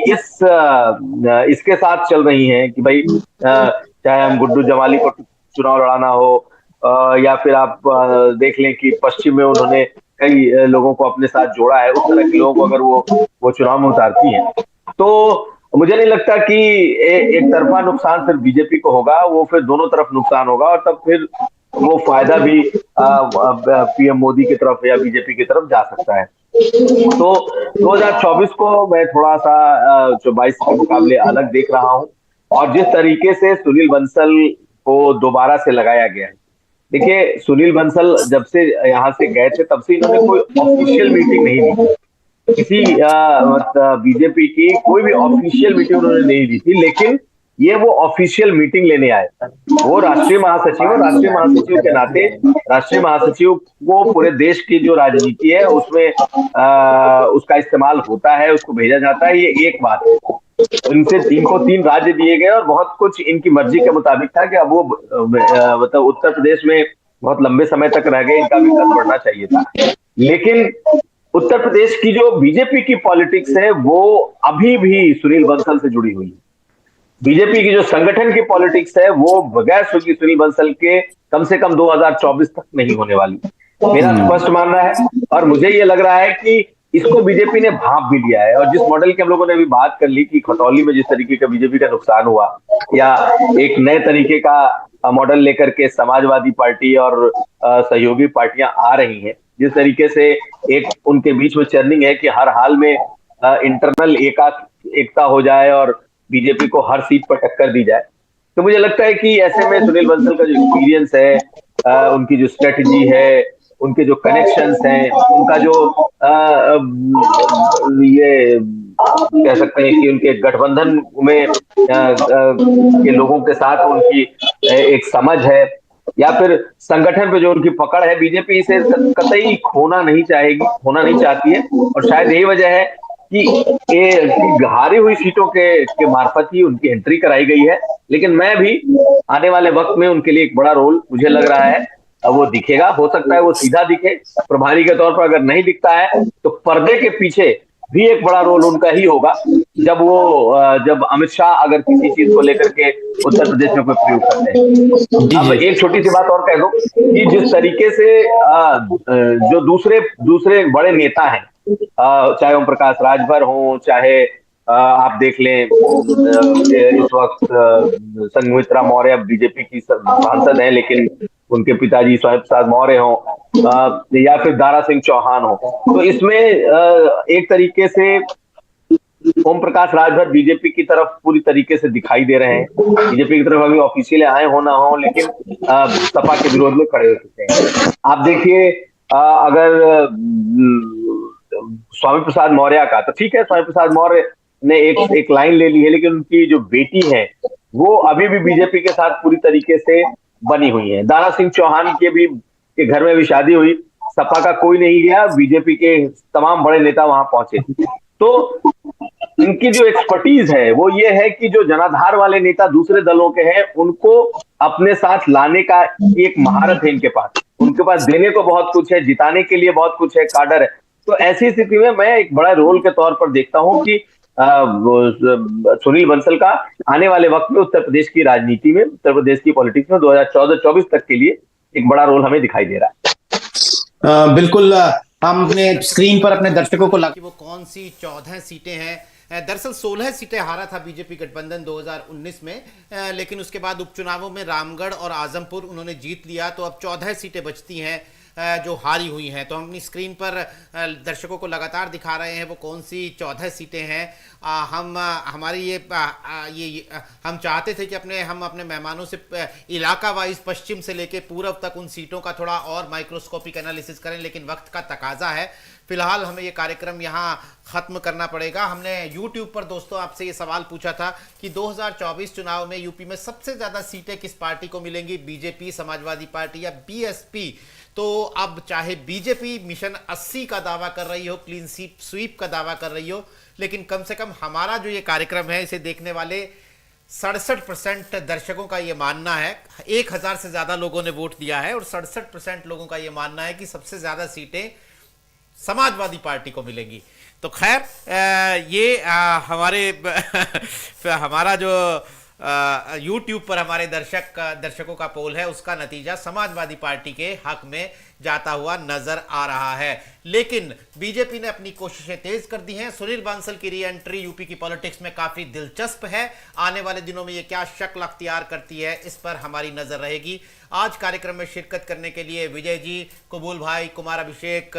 इसके साथ चल रही हैं कि भाई चाहे हम गुड्डू जमाली को चुनाव लड़ाना हो या फिर आप देख लें कि पश्चिम में उन्होंने कई लोगों को अपने साथ जोड़ा है, उस तरह के लोगों को अगर वो चुनाव में उतारती हैं तो मुझे नहीं लगता कि एक तरफा नुकसान सिर्फ बीजेपी को होगा, वो फिर दोनों तरफ नुकसान होगा और तब फिर वो फायदा भी पीएम मोदी की तरफ या बीजेपी की तरफ जा सकता है। तो 2024 को मैं थोड़ा सा जो 22 के मुकाबले अलग देख रहा हूं। और जिस तरीके से सुनील बंसल को दोबारा से लगाया गया है, देखिए सुनील बंसल जब से यहाँ से गए थे तब से इन्होंने कोई ऑफिशियल मीटिंग नहीं ली, किसी बीजेपी की कोई भी ऑफिशियल मीटिंग उन्होंने नहीं ली थी, लेकिन ये वो ऑफिशियल मीटिंग लेने आए। वो राष्ट्रीय महासचिव, और राष्ट्रीय महासचिव के नाते राष्ट्रीय महासचिव को पूरे देश की जो राजनीति है उसमें उसका इस्तेमाल होता है, उसको भेजा जाता है, ये एक बात है। इनसे 3 राज्य दिए गए और बहुत कुछ इनकी मर्जी के मुताबिक था कि अब वो मतलब उत्तर प्रदेश में बहुत लंबे समय तक रह गए, इनका भी कद बढ़ना चाहिए था। लेकिन उत्तर प्रदेश की जो बीजेपी की पॉलिटिक्स है वो अभी भी सुनील बंसल से जुड़ी हुई है। बीजेपी की जो संगठन की पॉलिटिक्स है वो बगैर सुनील बंसल के कम से कम 2024 तक नहीं होने वाली, मेरा स्पष्ट मानना है। और मुझे ये लग रहा है कि इसको बीजेपी ने भांप भी लिया है। और जिस मॉडल की हम लोगों ने अभी बात कर ली कि खतौली में जिस तरीके का बीजेपी का नुकसान हुआ, या एक नए तरीके का मॉडल लेकर के समाजवादी पार्टी और सहयोगी पार्टियां आ रही हैं, जिस तरीके से एक उनके बीच में चर्निंग है कि हर हाल में इंटरनल एकता हो जाए और बीजेपी को हर सीट पर टक्कर दी जाए, तो मुझे लगता है कि ऐसे में सुनील बंसल का जो एक्सपीरियंस है, उनकी जो स्ट्रेटजी है, उनके जो कनेक्शंस हैं, उनका जो ये कह सकते हैं कि उनके गठबंधन में के लोगों के साथ उनकी एक समझ है, या फिर संगठन पे जो उनकी पकड़ है, बीजेपी इसे कतई खोना नहीं चाहती है। और शायद यही वजह है कि हारी हुई सीटों के मार्फत ही उनकी एंट्री कराई गई है। लेकिन मैं भी आने वाले वक्त में उनके लिए एक बड़ा रोल मुझे लग रहा है वो दिखेगा। हो सकता है वो सीधा दिखे प्रभारी के तौर पर, अगर नहीं दिखता है तो पर्दे के पीछे भी एक बड़ा रोल उनका ही होगा, जब अमित शाह अगर किसी चीज को लेकर के उत्तर प्रदेश में कोई प्रयोग करते हैं। अब एक छोटी सी बात और कह दूं कि जिस तरीके से जो दूसरे बड़े नेता हैं, चाहे ओम प्रकाश राजभर हो, चाहे आप देख लें इस वक्त संघमित्रा मौर्य बीजेपी की सांसद हैं, लेकिन उनके पिताजी स्वामी प्रसाद मौर्य हो, या फिर दारा सिंह चौहान हो, तो इसमें एक तरीके से ओम प्रकाश राजभर बीजेपी की तरफ पूरी तरीके से दिखाई दे रहे हैं। बीजेपी की तरफ अभी ऑफिशियल आए हो ना हो, लेकिन सपा के विरोध में खड़े हो चुके हैं। आप देखिए अगर स्वामी प्रसाद मौर्य का, तो ठीक है, स्वामी प्रसाद मौर्य ने एक लाइन ले ली है, लेकिन उनकी जो बेटी है वो अभी भी बीजेपी के साथ पूरी तरीके से बनी हुई है। दारा सिंह चौहान के घर में भी शादी हुई, सपा का कोई नहीं गया, बीजेपी के तमाम बड़े नेता वहां पहुंचे। तो इनकी जो एक्सपर्टीज है वो ये है कि जो जनाधार वाले नेता दूसरे दलों के हैं उनको अपने साथ लाने का एक महारत है इनके पास। उनके पास देने को बहुत कुछ है, जिताने के लिए बहुत कुछ है, काडर है। तो ऐसी स्थिति में मैं एक बड़ा रोल के तौर पर देखता हूं कि सुनील बंसल का आने वाले वक्त में उत्तर प्रदेश की राजनीति में, उत्तर प्रदेश की पॉलिटिक्स में 2014-24 तक के लिए एक बड़ा रोल हमें दिखाई दे रहा है। बिल्कुल, हम अपने स्क्रीन पर अपने दर्शकों को लगा कि वो कौन सी 14 सीटें हैं। दरअसल 16 सीटें हारा था बीजेपी गठबंधन 2019 में, लेकिन उसके बाद उपचुनावों में रामगढ़ और आजमपुर उन्होंने जीत लिया, तो अब 14 सीटें बचती हैं जो हारी हुई हैं। तो हम अपनी स्क्रीन पर दर्शकों को लगातार दिखा रहे हैं वो कौन सी 14 सीटें हैं। हमारी हम चाहते थे कि हम अपने मेहमानों से इलाका वाइज पश्चिम से लेके पूर्व तक उन सीटों का थोड़ा और माइक्रोस्कोपिक एनालिसिस करें, लेकिन वक्त का तकाजा है। फिलहाल हमें ये कार्यक्रम यहाँ ख़त्म करना पड़ेगा। हमने YouTube पर दोस्तों आपसे ये सवाल पूछा था कि 2024 चुनाव में यूपी में सबसे ज़्यादा सीटें किस पार्टी को मिलेंगी, बीजेपी, समाजवादी पार्टी या बीएसपी। तो अब चाहे बीजेपी मिशन 80 का दावा कर रही हो, क्लीन स्वीप का दावा कर रही हो, लेकिन कम से कम हमारा जो ये कार्यक्रम है इसे देखने वाले 67% दर्शकों का ये मानना है, 1000 से ज़्यादा लोगों ने वोट दिया है और 67% लोगों का ये मानना है कि सबसे ज़्यादा सीटें समाजवादी पार्टी को मिलेंगी। तो खैर हमारा जो YouTube पर हमारे दर्शकों का पोल है उसका नतीजा समाजवादी पार्टी के हक में जाता हुआ नजर आ रहा है, लेकिन बीजेपी ने अपनी कोशिशें तेज कर दी हैं। सुनील बांसल की री एंट्री यूपी की पॉलिटिक्स में काफी दिलचस्प है। आने वाले दिनों में ये क्या शक्ल अख्तियार करती है इस पर हमारी नजर रहेगी। आज कार्यक्रम में शिरकत करने के लिए विजय जी, कबूल भाई, कुमार अभिषेक,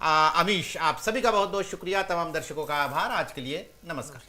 अमीश, आप सभी का बहुत बहुत शुक्रिया, तमाम दर्शकों का आभार। आज के लिए नमस्कार।